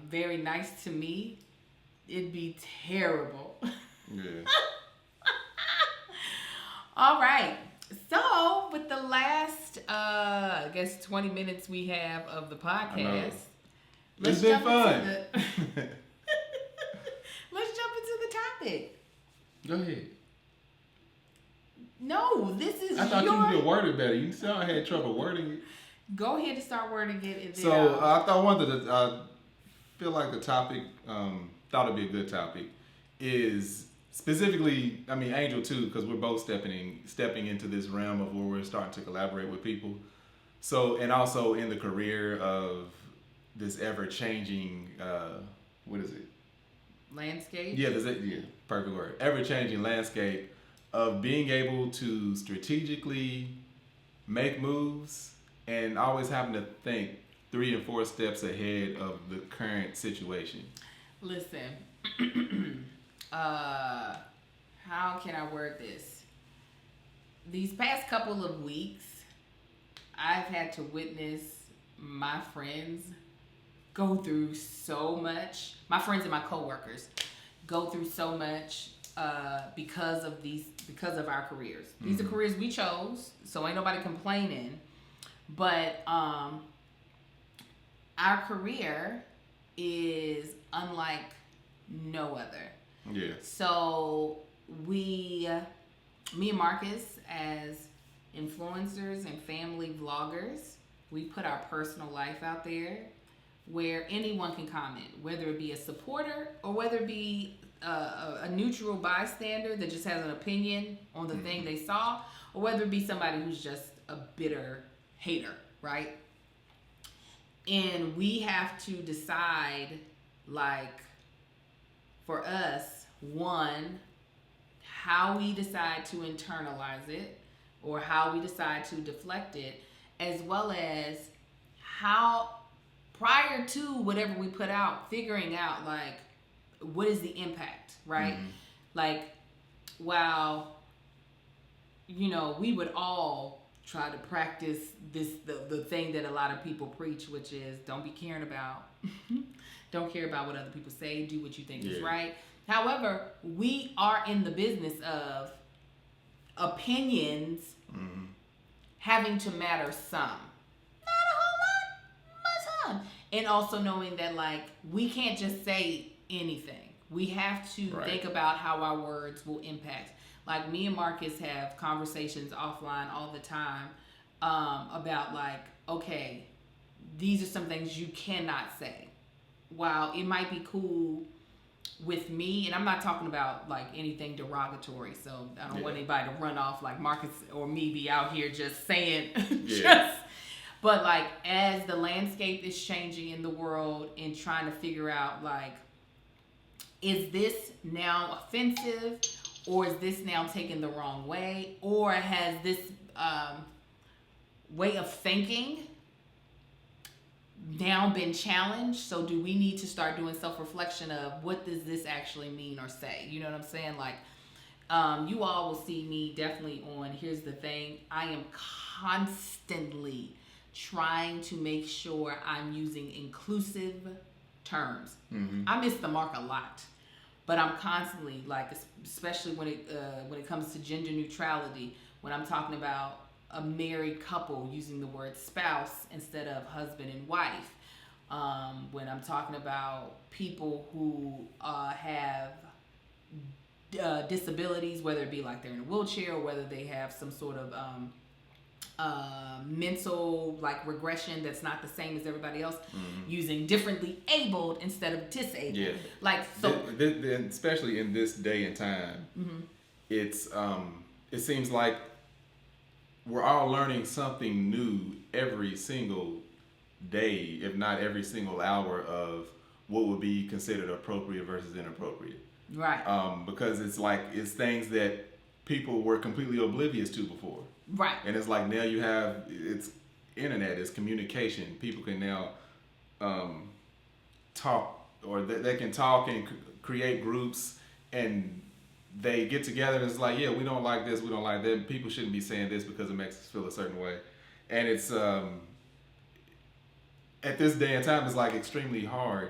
very nice to me, it'd be terrible. Yeah. All right. So, with the last, I guess 20 minutes we have of the podcast, It's been fun. Let's jump into the topic. Go ahead. No, this is I thought you could word it better. You said I had trouble wording it. Go ahead and start wording it. And So, I thought one of the, I feel like the topic, thought it'd be a good topic, is specifically, I mean, Angel too, because we're both stepping into this realm of where we're starting to collaborate with people. So, and also in the career of this ever-changing, what is it? Landscape? Yeah, perfect word. Ever-changing landscape of being able to strategically make moves and always having to think 3 and 4 steps ahead of the current situation. Listen. How can I word this? These past couple of weeks, I've had to witness my friends go through so much. My friends and my coworkers go through so much because of our careers. These are careers we chose, so ain't nobody complaining. But our career is unlike no other. Yeah. So me and Marcus, as influencers and family vloggers, we put our personal life out there where anyone can comment, whether it be a supporter or whether it be a neutral bystander that just has an opinion on the thing they saw, or whether it be somebody who's just a bitter hater, right? And we have to decide, like, for us, one, how we decide to internalize it or how we decide to deflect it, as well as how, prior to whatever we put out, figuring out, like, what is the impact, right? Like, while, we would all try to practice the thing that a lot of people preach, which is don't be caring about, don't care about what other people say, do what you think is right. However, we are in the business of opinions having to matter some. Not a whole fun. And also knowing that, like, we can't just say anything. We have to think about how our words will impact. Like, me and Marcus have conversations offline all the time about, like, okay, these are some things you cannot say. While it might be cool with me, and I'm not talking about, like, anything derogatory, so I don't want anybody to run off like Marcus or me be out here just saying but, like, as the landscape is changing in the world and trying to figure out, like, is this now offensive, or is this now taken the wrong way, or has this way of thinking now been challenged? So do we need to start doing self-reflection of what does this actually mean or say? You know what I'm saying? Like, you all will see me definitely on, here's the thing, I am constantly trying to make sure I'm using inclusive terms. I miss the mark a lot, but I'm constantly, like, especially when it comes to gender neutrality, when I'm talking about a married couple, using the word spouse instead of husband and wife. When I'm talking about people who have disabilities, whether it be like they're in a wheelchair or whether they have some sort of mental, like, regression that's not the same as everybody else, using differently abled instead of disabled. Like, so especially in this day and time, it's it seems like we're all learning something new every single day, if not every single hour, of what would be considered appropriate versus inappropriate. Right. Because it's like, it's things that people were completely oblivious to before. Right. And it's like, now you have, it's internet, it's communication. People can now talk, or they can talk and create groups, and they get together and it's like, yeah, we don't like this, we don't like that. People shouldn't be saying this because it makes us feel a certain way. And it's, at this day and time, it's like extremely hard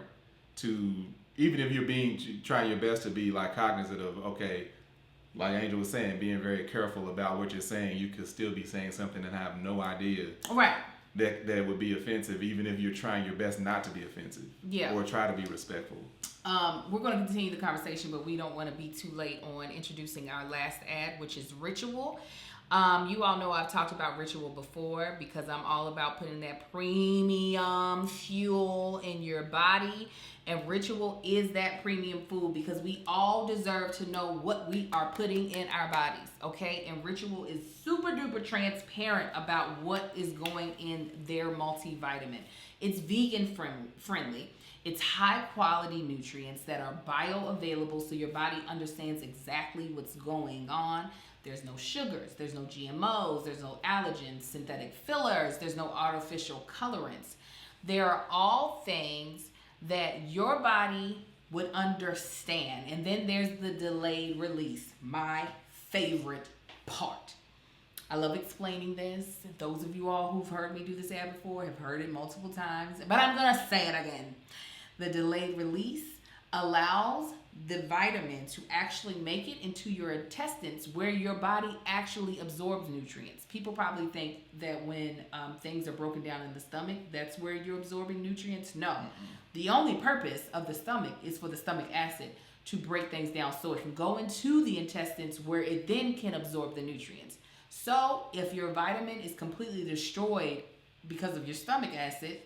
to, even if you're trying your best to be, like, cognizant of, okay, like Angel was saying, being very careful about what you're saying, you could still be saying something and have no idea that would be offensive, even if you're trying your best not to be offensive or try to be respectful. We're going to continue the conversation, but we don't want to be too late on introducing our last ad, which is Ritual. You all know I've talked about Ritual before because I'm all about putting that premium fuel in your body. And Ritual is that premium food because we all deserve to know what we are putting in our bodies, okay? And Ritual is super duper transparent about what is going in their multivitamin. It's vegan friendly. It's high quality nutrients that are bioavailable so your body understands exactly what's going on. There's no sugars, there's no GMOs, there's no allergens, synthetic fillers, there's no artificial colorants. There are all things that your body would understand. And then there's the delayed release, my favorite part. I love explaining this. Those of you all who've heard me do this ad before have heard it multiple times, but I'm gonna say it again. The delayed release allows the vitamin to actually make it into your intestines where your body actually absorbs nutrients. People probably think that when things are broken down in the stomach, that's where you're absorbing nutrients. No. The only purpose of the stomach is for the stomach acid to break things down so it can go into the intestines where it then can absorb the nutrients. So if your vitamin is completely destroyed because of your stomach acid,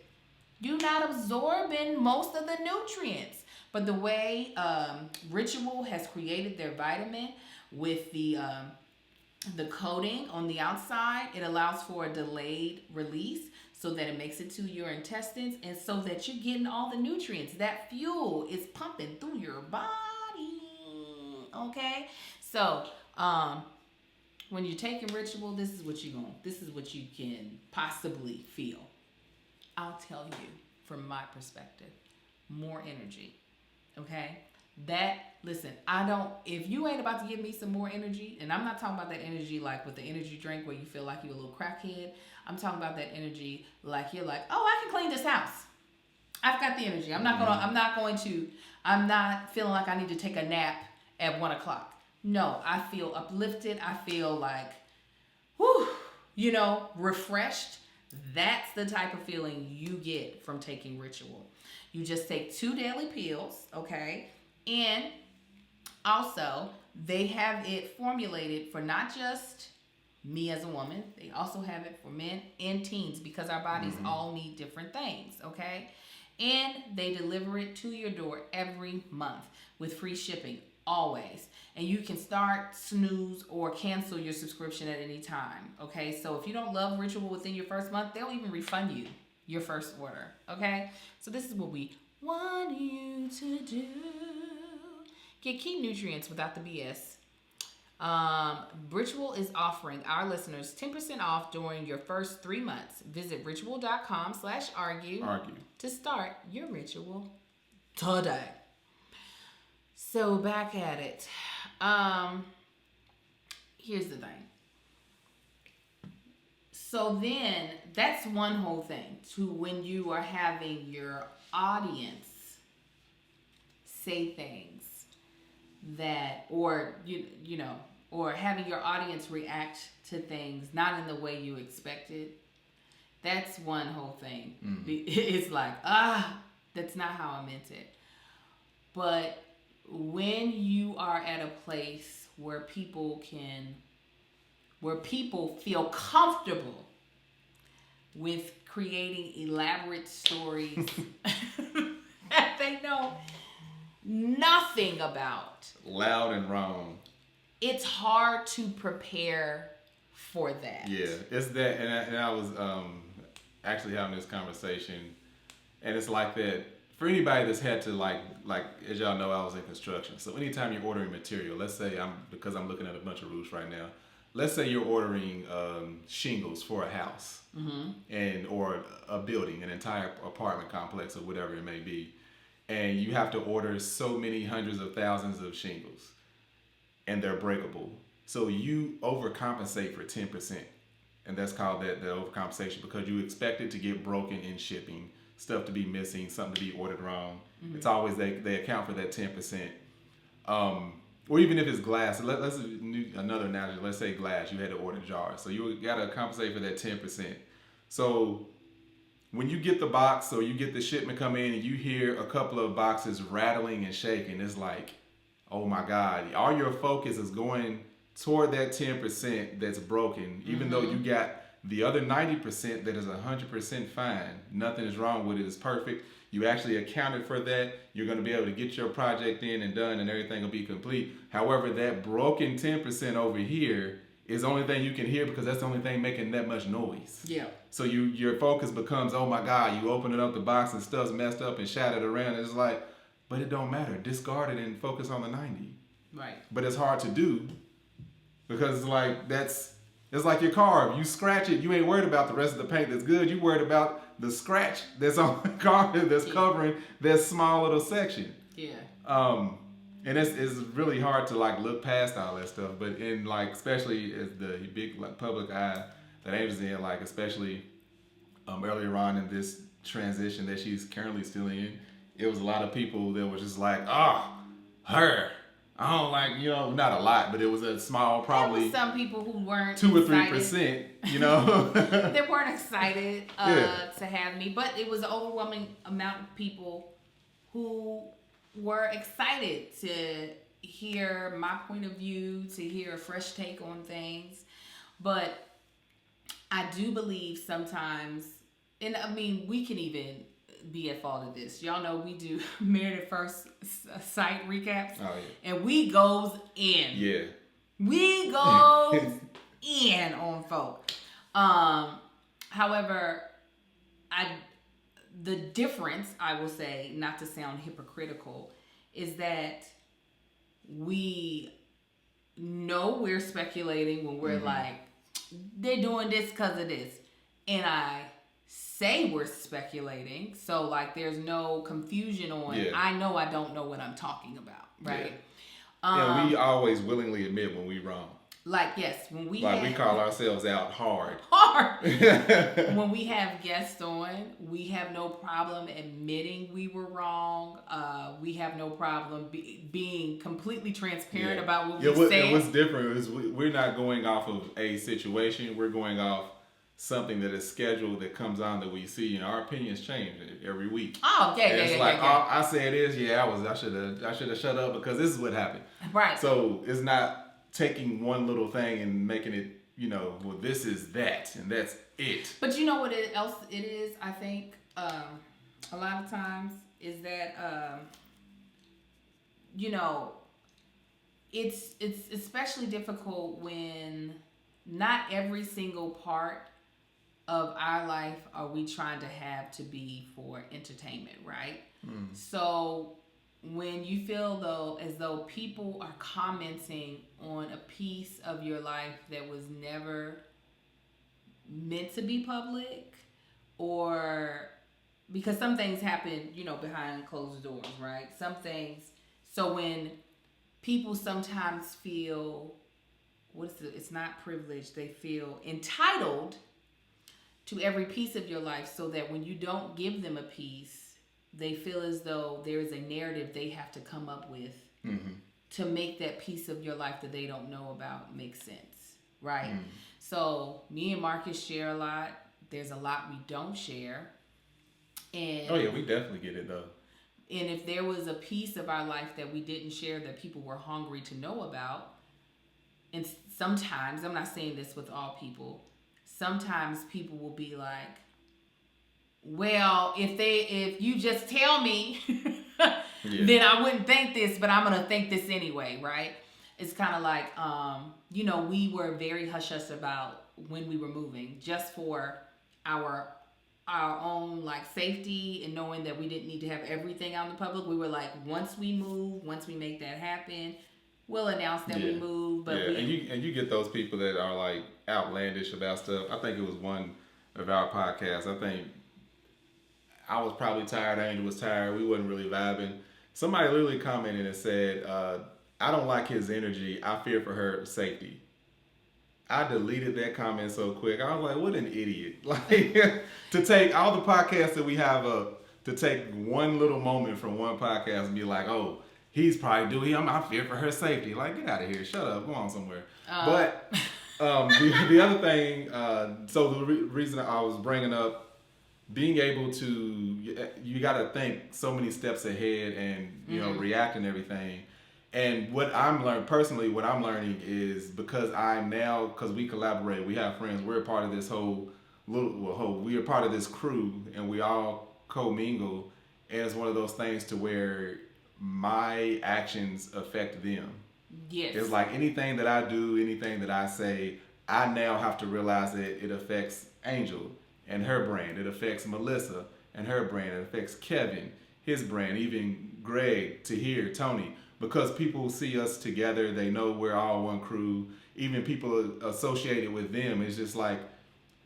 you're not absorbing most of the nutrients. But the way Ritual has created their vitamin with the coating on the outside, it allows for a delayed release so that it makes it to your intestines and so that you're getting all the nutrients. That fuel is pumping through your body, okay? So when you're taking Ritual, this is what you can possibly feel. I'll tell you from my perspective, more energy. Okay? Listen, if you ain't about to give me some more energy, and I'm not talking about that energy like with the energy drink where you feel like you're a little crackhead. I'm talking about that energy like you're like, oh, I can clean this house. I've got the energy. I'm not feeling like I need to take a nap at 1:00. No, I feel uplifted. I feel like, refreshed. That's the type of feeling you get from taking Ritual. You just take 2 daily pills, okay? And also, they have it formulated for not just me as a woman, they also have it for men and teens because our bodies all need different things, okay? And they deliver it to your door every month with free shipping, always. And you can start, snooze, or cancel your subscription at any time, okay? So if you don't love Ritual within your first month, they'll even refund you your first order, okay? So this is what we want you to do. Get key nutrients without the BS. Ritual is offering our listeners 10% off during your first 3 months. Visit ritual.com/argue to start your ritual today. So back at it. Here's the thing. So then that's one whole thing to when you are having your audience say things that, or you know, or having your audience react to things not in the way you expected. That's one whole thing. It's like, that's not how I meant it. But when you are at a place where people feel comfortable with creating elaborate stories that they know nothing about. Loud and wrong. It's hard to prepare for that. Yeah, it's that, and I was actually having this conversation, and it's like that for anybody that's had to like as y'all know, I was in construction. So anytime you're ordering material, let's say because I'm looking at a bunch of roofs right now. Let's say you're ordering shingles for a house, or a building, an entire apartment complex, or whatever it may be, and you have to order so many hundreds of thousands of shingles, and they're breakable. So you overcompensate for 10%, and that's called the overcompensation because you expect it to get broken in shipping, stuff to be missing, something to be ordered wrong. It's always they account for that 10%. Or even if it's glass, let's another analogy. Let's say glass, you had to order jars, so you got to compensate for that 10%. So when you get the box, or you get the shipment come in, and you hear a couple of boxes rattling and shaking, it's like, oh my God! All your focus is going toward that 10% that's broken, even though you got the other 90% that is 100% fine. Nothing is wrong with it. It's perfect. You actually accounted for that. You're going to be able to get your project in and done, and everything will be complete. However, that broken 10% over here is the only thing you can hear because that's the only thing making that much noise. Yeah. So your focus becomes, oh my God, you open it up the box and stuff's messed up and shattered around. And it's like, but it don't matter. Discard it and focus on the 90. Right. But it's hard to do because it's like it's like your car. If you scratch it, you ain't worried about the rest of the paint that's good. You worried about the scratch that's on the car that's covering that small little section. Yeah. And it's really hard to like look past all that stuff. But in like, especially as the big like public eye that Angel's in, like especially earlier on in this transition that she's currently still in, it was a lot of people that were just like, her. I don't like, not a lot, but it was a small, probably. There was some people who weren't 2 or 3%, They weren't excited to have me, but it was an overwhelming amount of people who were excited to hear my point of view, to hear a fresh take on things. But I do believe sometimes, and I mean, we can even be at fault of this. Y'all know we do Married at First Sight recaps. Oh, yeah. And we goes in. Yeah. We goes in on folk. However, the difference, I will say, not to sound hypocritical, is that we know we're speculating when we're like, they're doing this because of this. And I say we're speculating, so like there's no confusion on I know I don't know what I'm talking about, right? Yeah, we always willingly admit when we wrong. Like, yes, when we we call ourselves out hard. When we have guests on, we have no problem admitting we were wrong. We have no problem being completely transparent about what we said. And what's different is we're not going off of a situation. We're going off something that is scheduled that comes on that we see, and our opinions change every week. Oh, yeah, It's like, oh, I said this, I should have shut up because this is what happened. Right. So it's not taking one little thing and making it, well, this is that and that's it. But you know what else it is? I think a lot of times is that it's especially difficult when not every single part of our life are we trying to have to be for entertainment, right? So when you feel as though people are commenting on a piece of your life that was never meant to be public, or because some things happen, behind closed doors, right? Some things. So when people sometimes feel, it's not privileged, they feel entitled to every piece of your life, so that when you don't give them a piece, they feel as though there is a narrative they have to come up with to make that piece of your life that they don't know about make sense, right? So me and Marcus share a lot. There's a lot we don't share. And oh yeah, we definitely get it though. And if there was a piece of our life that we didn't share that people were hungry to know about, and sometimes, I'm not saying this with all people, sometimes people will be like, well, if you just tell me, then I wouldn't think this, but I'm going to think this anyway, right? It's kind of like, we were very hush-hush about when we were moving, just for our own safety and knowing that we didn't need to have everything out in the public. We were like, once we make that happen, we'll announce that we moved. But and you get those people that are like outlandish about stuff. I think it was one of our podcasts. I think I was probably tired. Angel was tired. We wasn't really vibing. Somebody literally commented and said, I don't like his energy. I fear for her safety. I deleted that comment so quick. I was like, what an idiot. To take all the podcasts that we have up, to take one little moment from one podcast and be like, oh, he's probably doing, I fear for her safety. Like, get out of here. Shut up. Go on somewhere. But the other thing, so the reason I was bringing up being able to, you got to think so many steps ahead and, react and everything. And what I'm learning is because because we collaborate, we have friends, we're a part of this we are part of this crew, and we all co-mingle, and it's one of those things to where my actions affect them. Yes. It's like anything that I do, anything that I say, I now have to realize that it affects Angel and her brand. It affects Melissa and her brand. It affects Kevin, his brand, even Greg, Tahir, Tony. Because people see us together, they know we're all one crew. Even people associated with them, it's just like,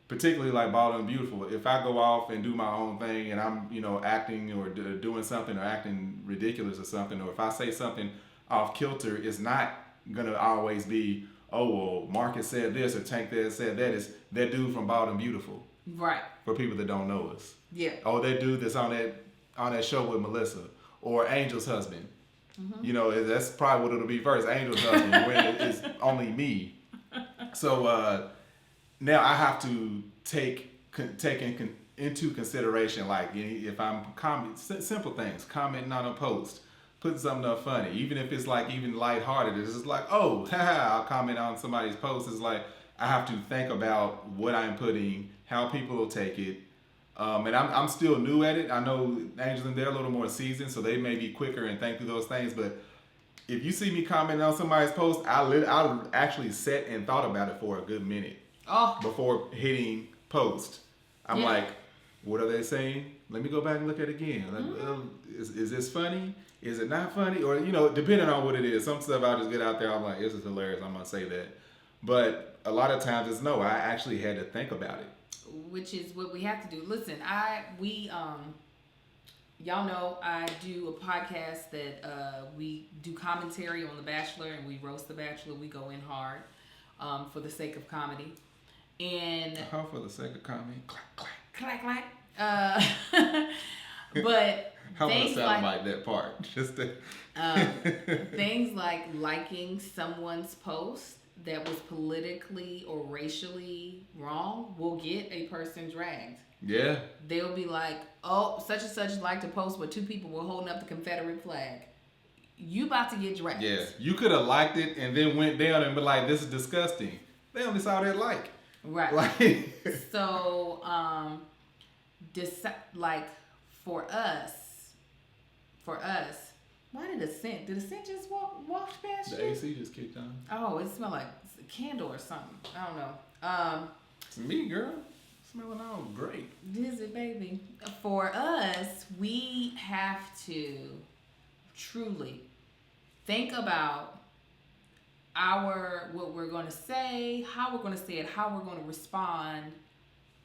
particularly like Bald and Beautiful. If I go off and do my own thing and I'm, acting or doing something or acting ridiculous or something, or if I say something off kilter, it's not gonna always be, oh, well, Marcus said this or Tank said that. It's that dude from Bald and Beautiful. Right. For people that don't know us. Yeah. Oh, that dude that's on that show with Melissa, or Angel's husband. Mm-hmm. That's probably what it'll be first. Angel's husband, when it's only me. So now I have to take into consideration, like if I'm simple things, commenting on a post, putting something up funny, even if it's like even lighthearted, it's just like, oh, haha, I'll comment on somebody's post. It's like I have to think about what I'm putting, how people will take it. And I'm still new at it. I know Angel and they're a little more seasoned, so they may be quicker and think through those things. But if you see me commenting on somebody's post, I actually sat and thought about it for a good minute before hitting post. I'm like, what are they saying? Let me go back and look at it again. Like, is this funny? Is it not funny? Or, depending on what it is. Some stuff I just get out there, I'm like, this is hilarious, I'm going to say that. But a lot of times it's no, I actually had to think about it. Which is what we have to do. Listen, y'all know I do a podcast that we do commentary on The Bachelor, and we roast The Bachelor. We go in hard for the sake of comedy. And how for the sake of comedy? Clack, clack. Clack, clack. But how would it sound like that part? Just things like liking someone's post that was politically or racially wrong will get a person dragged. Yeah. They'll be like, oh, such and such like to post where two people were holding up the Confederate flag. You about to get dragged. Yeah. You could have liked it and then went down and been like, this is disgusting. They only saw that like. Right. Like So, like for us, why did the scent just walk past you? the AC just kicked on. Oh, it smelled like a candle or something. I don't know. It's me, girl. Smelling all great. Is it, baby? For us, we have to truly think about what we're going to say, how we're going to say it, how we're going to respond,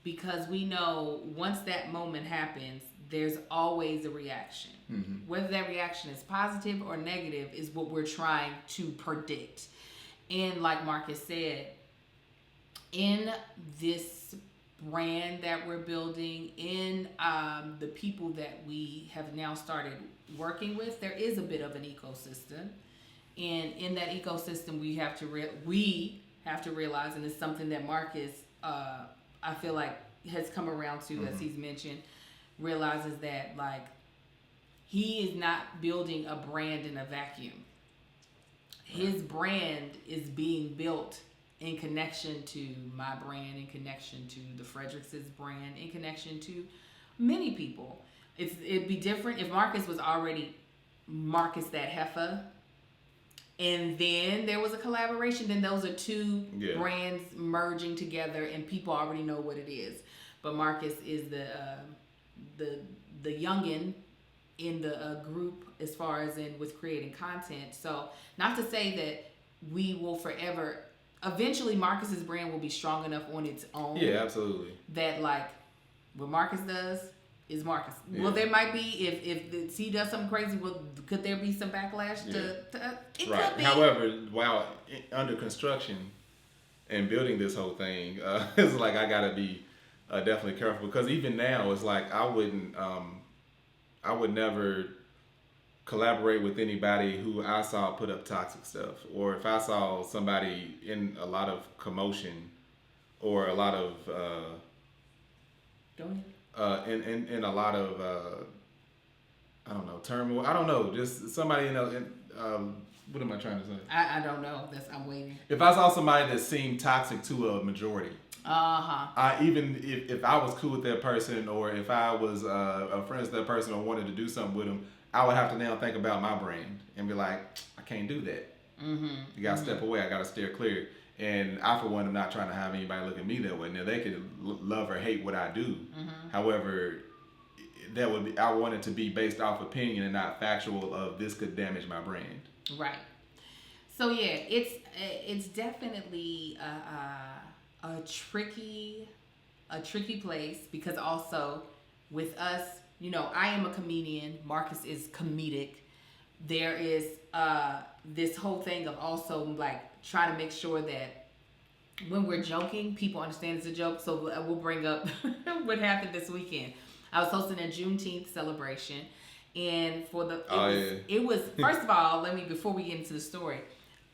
because we know once that moment happens, there's always a reaction. Mm-hmm. Whether that reaction is positive or negative is what we're trying to predict. And like Marcus said, in this brand that we're building, in the people that we have now started working with, there is a bit of an ecosystem. And in that ecosystem, we have to realize, and it's something that Marcus, I feel like, has come around to, as he's mentioned, realizes that like he is not building a brand in a vacuum. His brand is being built in connection to my brand, in connection to the Fredericks' brand, in connection to many people. It'd be different if Marcus was already Marcus that heifer, and then there was a collaboration. Then those are two brands merging together, and people already know what it is. But Marcus is the youngin in the group as far as in with creating content. So not to say that we will forever. Eventually, Marcus's brand will be strong enough on its own. Yeah, absolutely. That like what Marcus does is Marcus. Yeah. Well, there might be if he does something crazy. Well, could there be some backlash to it? Right. Could be. However, while under construction and building this whole thing, it's like I gotta be definitely careful, because even now it's like I would never collaborate with anybody who I saw put up toxic stuff, or if I saw somebody in a lot of commotion or a lot of in a lot of I don't know, turmoil. I don't know, just somebody what am I trying to say? I don't know. I'm waiting. If I saw somebody that seemed toxic to a majority, even if I was cool with that person, or if I was a friend with that person or wanted to do something with them, I would have to now think about my brand and be like, I can't do that. Mm-hmm. You got to step away. I got to steer clear. And I, for one, am not trying to have anybody look at me that way. Now, they could love or hate what I do. Mm-hmm. However, I want it to be based off opinion and not factual of this could damage my brand. Right. So, yeah, it's definitely a tricky place, because also with us, you know, I am a comedian. Marcus is comedic. There is this whole thing of also like trying to make sure that when we're joking, people understand it's a joke. So we'll bring up what happened this weekend. I was hosting a Juneteenth celebration, and it was first of all, before we get into the story,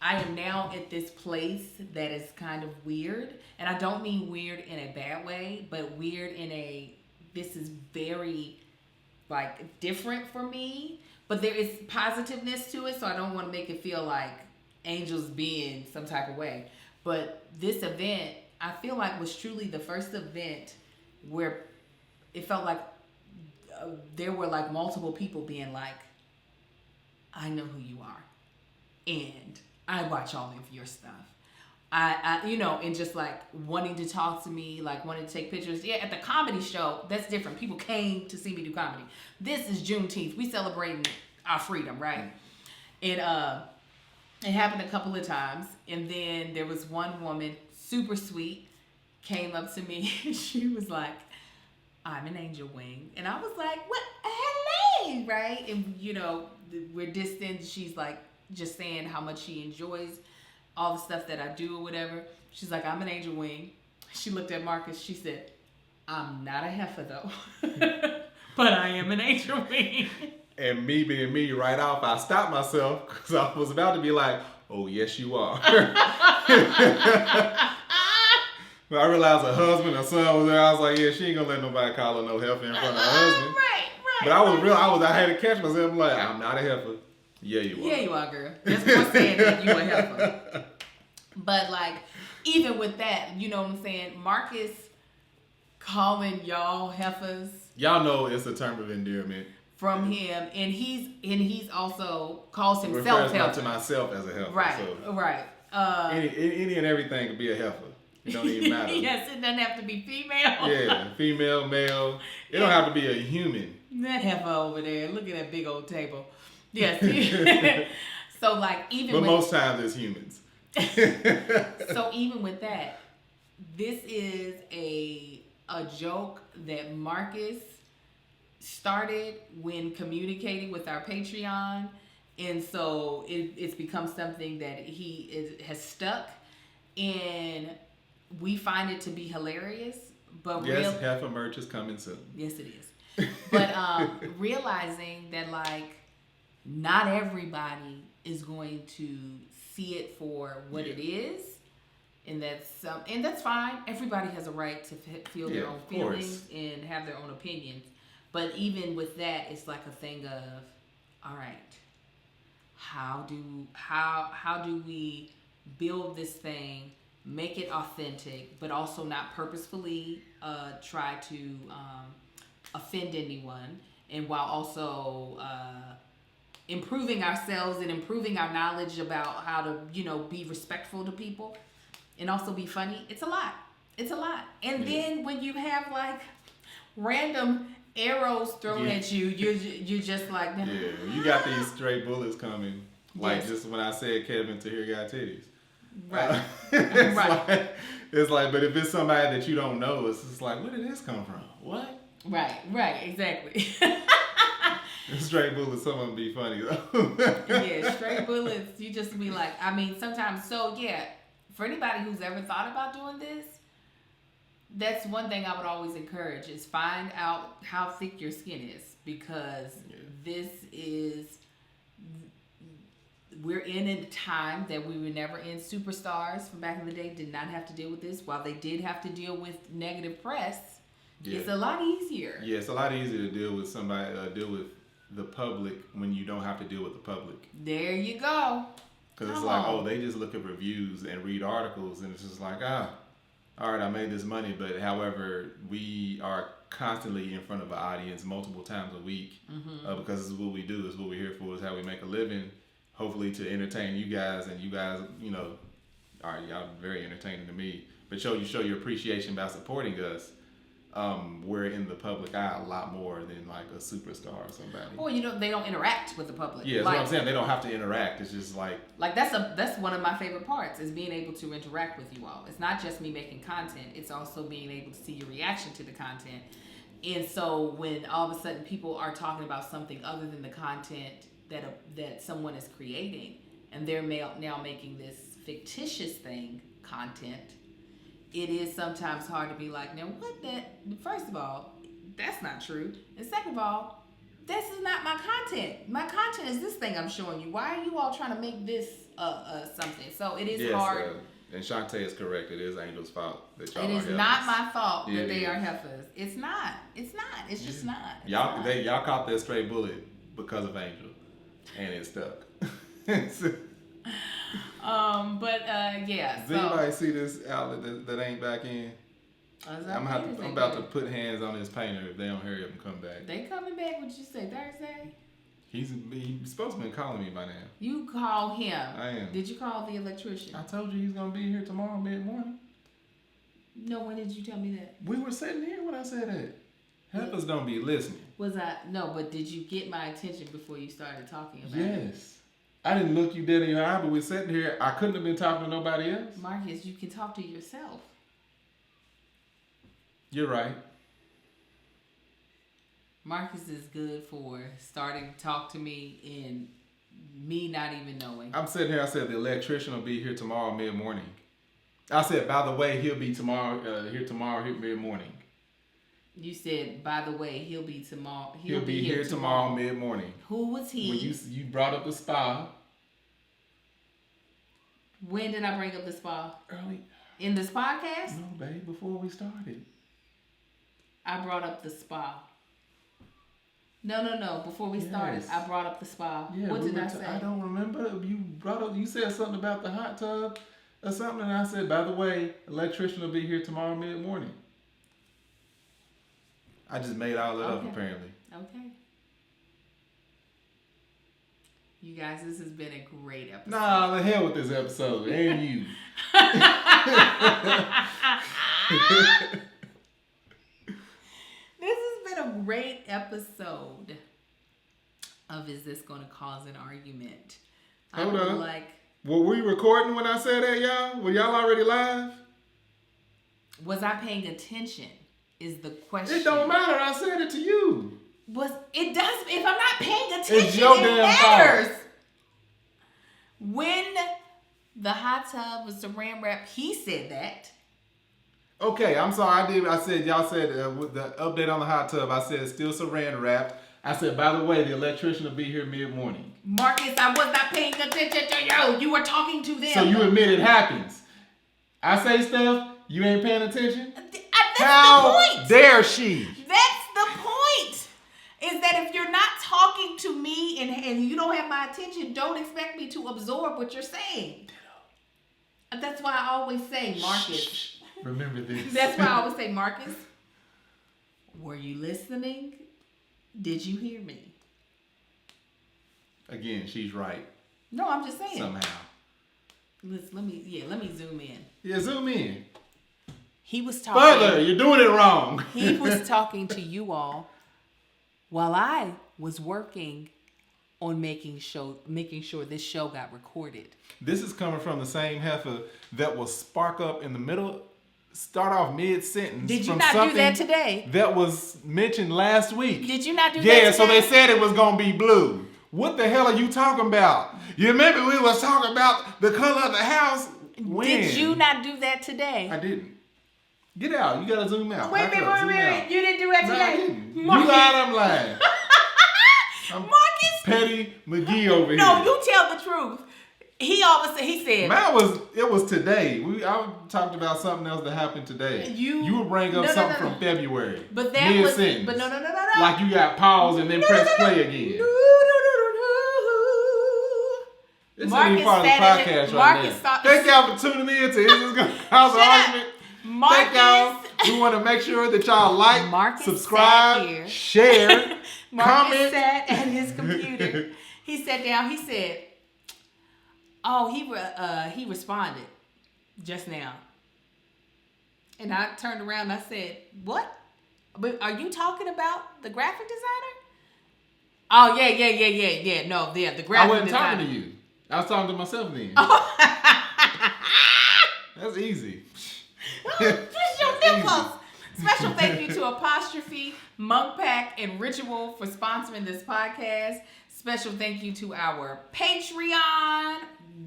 I am now at this place that is kind of weird, and I don't mean weird in a bad way, but weird in this is very like different for me, but there is positiveness to it, so I don't want to make it feel like angels being some type of way. But this event, I feel like, was truly the first event where it felt like there were like multiple people being like, I know who you are, and I watch all of your stuff. I and just like wanting to talk to me, like wanting to take pictures. Yeah, at the comedy show, that's different. People came to see me do comedy. This is Juneteenth. We celebrating our freedom, right? And it happened a couple of times. And then there was one woman, super sweet, came up to me. She was like, I'm an angel wing. And I was like, what? Hello, right? And, we're distant. She's like just saying how much she enjoys all the stuff that I do or whatever. She's like, I'm an angel wing. She looked at Marcus. She said, I'm not a heifer though, but I am an angel wing. And me being me right off, I stopped myself because I was about to be like, oh, yes, you are. When I realized a husband or son was there, I was like, yeah, she ain't gonna let nobody call her no heifer in front of her husband. Right. But I was real. I had to catch myself. I'm like, I'm not a heifer. Yeah, you are. Yeah, you are, girl. Just for saying that you a heifer. But like, even with that, you know what I'm saying? Marcus calling y'all heifers. Y'all know it's a term of endearment From him, and he's also calls himself refers heifer. to myself as a heifer. Right, so right. Any and everything could be a heifer. It don't even matter. Yes, it doesn't have to be female. Yeah, female, male. It don't have to be a human. That heifer over there. Look at that big old table. Yes. So like even. But with, most times it's humans. So even with that, this is a joke that Marcus started when communicating with our Patreon, and so it's become something that has stuck, and we find it to be hilarious. But yes, heifer merch is coming soon. Yes, it is. But realizing that like not everybody is going to see it for what it is. And that's fine. Everybody has a right to feel their own feelings and have their own opinions. But even with that, it's like a thing of, all right, how do we build this thing, make it authentic, but also not purposefully try to offend anyone, and while also improving ourselves and improving our knowledge about how to, be respectful to people. And also be funny. It's a lot. And then when you have like random arrows thrown at you, you're just like, yeah, you got these stray bullets coming. Like just when I said Kevin Tahir got titties. Right. It's like, but if it's somebody that you don't know, it's just like, where did this come from? What? Right, exactly. Straight bullets, some of them be funny though. Yeah, straight bullets. You just be like, I mean, sometimes. So yeah. For anybody who's ever thought about doing this, that's one thing I would always encourage is find out how thick your skin is, because we're in a time that we were never in. Superstars from back in the day did not have to deal with this. While they did have to deal with negative press, it's a lot easier. Yeah, it's a lot easier to deal with somebody, deal with the public when you don't have to deal with the public. There you go. Because it's like, they just look at reviews and read articles, and it's just like, all right, I made this money. But however, we are constantly in front of an audience multiple times a week, because this is what we do. This is what we're here for. Is how we make a living, hopefully to entertain you guys. And you guys, y'all very entertaining to me. But show your appreciation by supporting us. We're in the public eye a lot more than like a superstar or somebody. Well, they don't interact with the public. Yeah, that's what I'm saying. They don't have to interact. It's just like that's one of my favorite parts is being able to interact with you all. It's not just me making content. It's also being able to see your reaction to the content. And so when all of a sudden people are talking about something other than the content that someone is creating, and they're now making this fictitious thing content. It is sometimes hard to be like, now first of all, that's not true. And second of all, this is not my content. My content is this thing I'm showing you. Why are you all trying to make this something? So it is hard. And Shantae is correct. It is Angel's fault that y'all It are is heifers. not my fault that they are heifers. It's not. It's just not. Y'all caught that straight bullet because of Angel, and it stuck. Does anybody see this outlet that ain't back in? I'm about to put hands on this painter if they don't hurry up and come back. They coming back? What you say, Thursday? He's supposed to be calling me by now. You call him. I am. Did you call the electrician? I told you he's gonna be here tomorrow mid-morning. No, when did you tell me that? We were sitting here when I said that. Heifers don't be listening. But did you get my attention before you started talking about it? Yes. I didn't look you dead in your eye, but we're sitting here. I couldn't have been talking to nobody else. Marcus, you can talk to yourself. You're right. Marcus is good for starting to talk to me and me not even knowing. I'm sitting here. I said the electrician will be here tomorrow mid-morning. I said, by the way, he'll be here tomorrow mid-morning. You said, by the way, he'll be tomorrow. He'll be here tomorrow mid-morning. Who was he? When you brought up the spa. When did I bring up the spa? Early. In this podcast? No, babe, before we started. I brought up the spa. No. Before we started, I brought up the spa. Yeah, what did I say? I don't remember. You said something about the hot tub or something, and I said, by the way, electrician will be here tomorrow mid-morning. I just made all that up, apparently. Okay. You guys, this has been a great episode. Nah, the hell with this episode. And you. This has been a great episode of Is This Gonna Cause an Argument? Hold on. Were we recording when I said that, y'all? Were y'all already live? Was I paying attention? Is the question. It don't matter. I said it to you. It does. If I'm not paying attention, it's your it damn matters. fault. When the hot tub was saran wrap, he said that. Okay, I'm sorry. Y'all said with the update on the hot tub, I said it's still saran wrapped. I said, by the way, the electrician will be here mid-morning. Marcus, I was not paying attention to you. You were talking to them. So you admit it happens. I say stuff, you ain't paying attention? That's How the point. dare she? That's the point. Is that if you're not talking to me and you don't have my attention, don't expect me to absorb what you're saying. That's why I always say, Marcus. Shh. Remember this. That's why I always say, Marcus, were you listening? Did you hear me? Again, she's right. No, I'm just saying. Somehow. Let me zoom in. Yeah, zoom in. He was talking. Further, you're doing it wrong. He was talking to you all while I was working on making sure this show got recorded. This is coming from the same heifer that will spark up in the middle, start off mid-sentence. Did you not do that today? That was mentioned last week. Did you not do that today? Yeah, today? so they said it was going to be blue. What the hell are you talking about? You remember we was talking about the color of the house? When? Did you not do that today? I didn't. Get out. You got to zoom out. Wait a minute. You didn't do that today? I didn't. You lied, I'm lying. Marcus? Petty McGee over here. No, you tell the truth. He said. It was today. I talked about something else that happened today. You would bring up something from February. But that mid-sentence. But no. Like you got pause and then press play again. It's any part of the podcast right now. Thank y'all for tuning in to Is This Gonna Cause an Argument? Thank y'all. We want to make sure that y'all like, subscribe, share, Marcus comment. sat at his computer. He sat down. He said, "Oh, he responded just now." And I turned around and I said, "What? But are you talking about the graphic designer?" Oh yeah. No, the graphic designer. I wasn't talking to you. I was talking to myself then. That's easy. Just your nipples. Special thank you to Apostrophe, Monk Pack, and Ritual for sponsoring this podcast. Special thank you to our Patreon,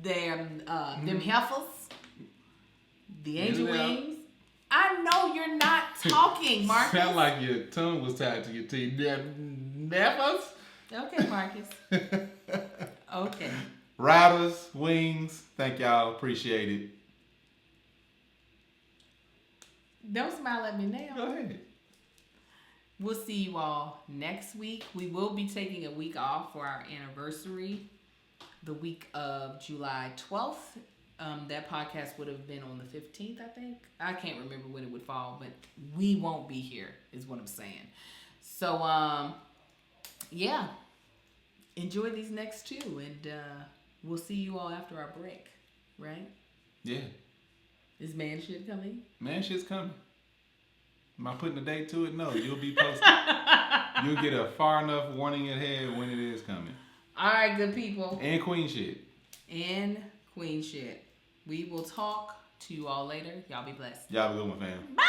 them heifers, the Angel Wings. I know you're not talking, Marcus. Sound like your tongue was tied to your teeth. Heifers. Okay, Marcus. Okay. Riders, wings. Thank y'all. Appreciate it. Don't smile at me now. Go ahead. We'll see you all next week. We will be taking a week off for our anniversary, the week of July 12th. That podcast would have been on the 15th, I think. I can't remember when it would fall, but we won't be here, is what I'm saying. So, yeah. Enjoy these next two, and we'll see you all after our break, right? Yeah. Is man shit coming? Man shit's coming. Am I putting a date to it? No, you'll be posted. You'll get a far enough warning ahead when it is coming. All right, good people. And queen shit. And queen shit. We will talk to you all later. Y'all be blessed. Y'all have a good one, fam. Bye.